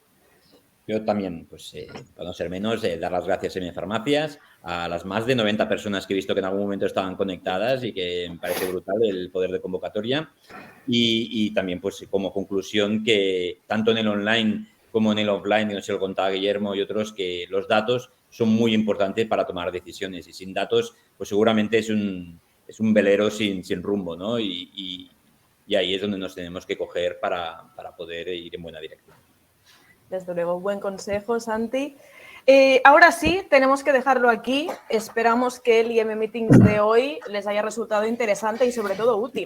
Yo también, pues, para no ser menos, dar las gracias a IEM Farmacias, a las más de 90 personas que he visto que en algún momento estaban conectadas y que me parece brutal el poder de convocatoria. Y también, pues, como conclusión, que tanto en el online como en el offline, y no se lo contaba Guillermo y otros, que los datos son muy importantes para tomar decisiones. Y sin datos, pues seguramente es un velero sin rumbo, ¿no? Y ahí es donde nos tenemos que coger para poder ir en buena dirección. Desde luego, buen consejo, Santi. Ahora sí, tenemos que dejarlo aquí. Esperamos que el IEM Meetings de hoy les haya resultado interesante y sobre todo útil.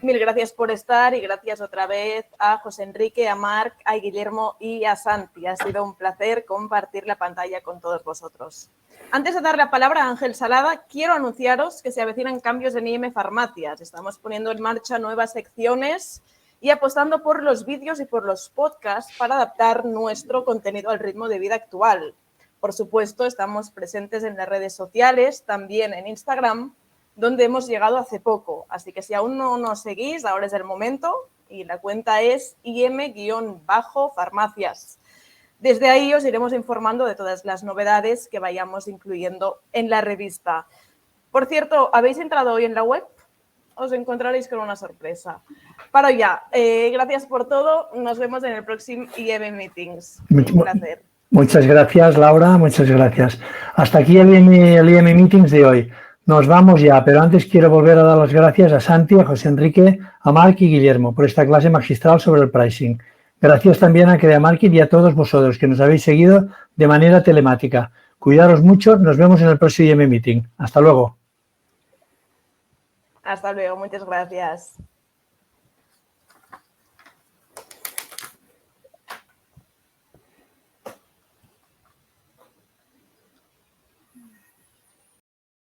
Mil gracias por estar y gracias otra vez a José Enrique, a Marc, a Guillermo y a Santi. Ha sido un placer compartir la pantalla con todos vosotros. Antes de dar la palabra a Ángel Salada, quiero anunciaros que se avecinan cambios en IEM Farmacias. Estamos poniendo en marcha nuevas secciones y apostando por los vídeos y por los podcasts para adaptar nuestro contenido al ritmo de vida actual. Por supuesto, estamos presentes en las redes sociales, también en Instagram, donde hemos llegado hace poco. Así que si aún no nos seguís, ahora es el momento y la cuenta es IEM-farmacias. Desde ahí os iremos informando de todas las novedades que vayamos incluyendo en la revista. Por cierto, ¿habéis entrado hoy en la web? Os encontraréis con una sorpresa. Paro ya. Gracias por todo. Nos vemos en el próximo IEM Meetings. Un placer. Muchas gracias, Laura. Muchas gracias. Hasta aquí el IEM Meetings de hoy. Nos vamos ya, pero antes quiero volver a dar las gracias a Santi, a José Enrique, a Marc y Guillermo por esta clase magistral sobre el pricing. Gracias también a Crea Market y a todos vosotros que nos habéis seguido de manera telemática. Cuidaros mucho, nos vemos en el próximo IM Meeting. Hasta luego. Hasta luego, muchas gracias.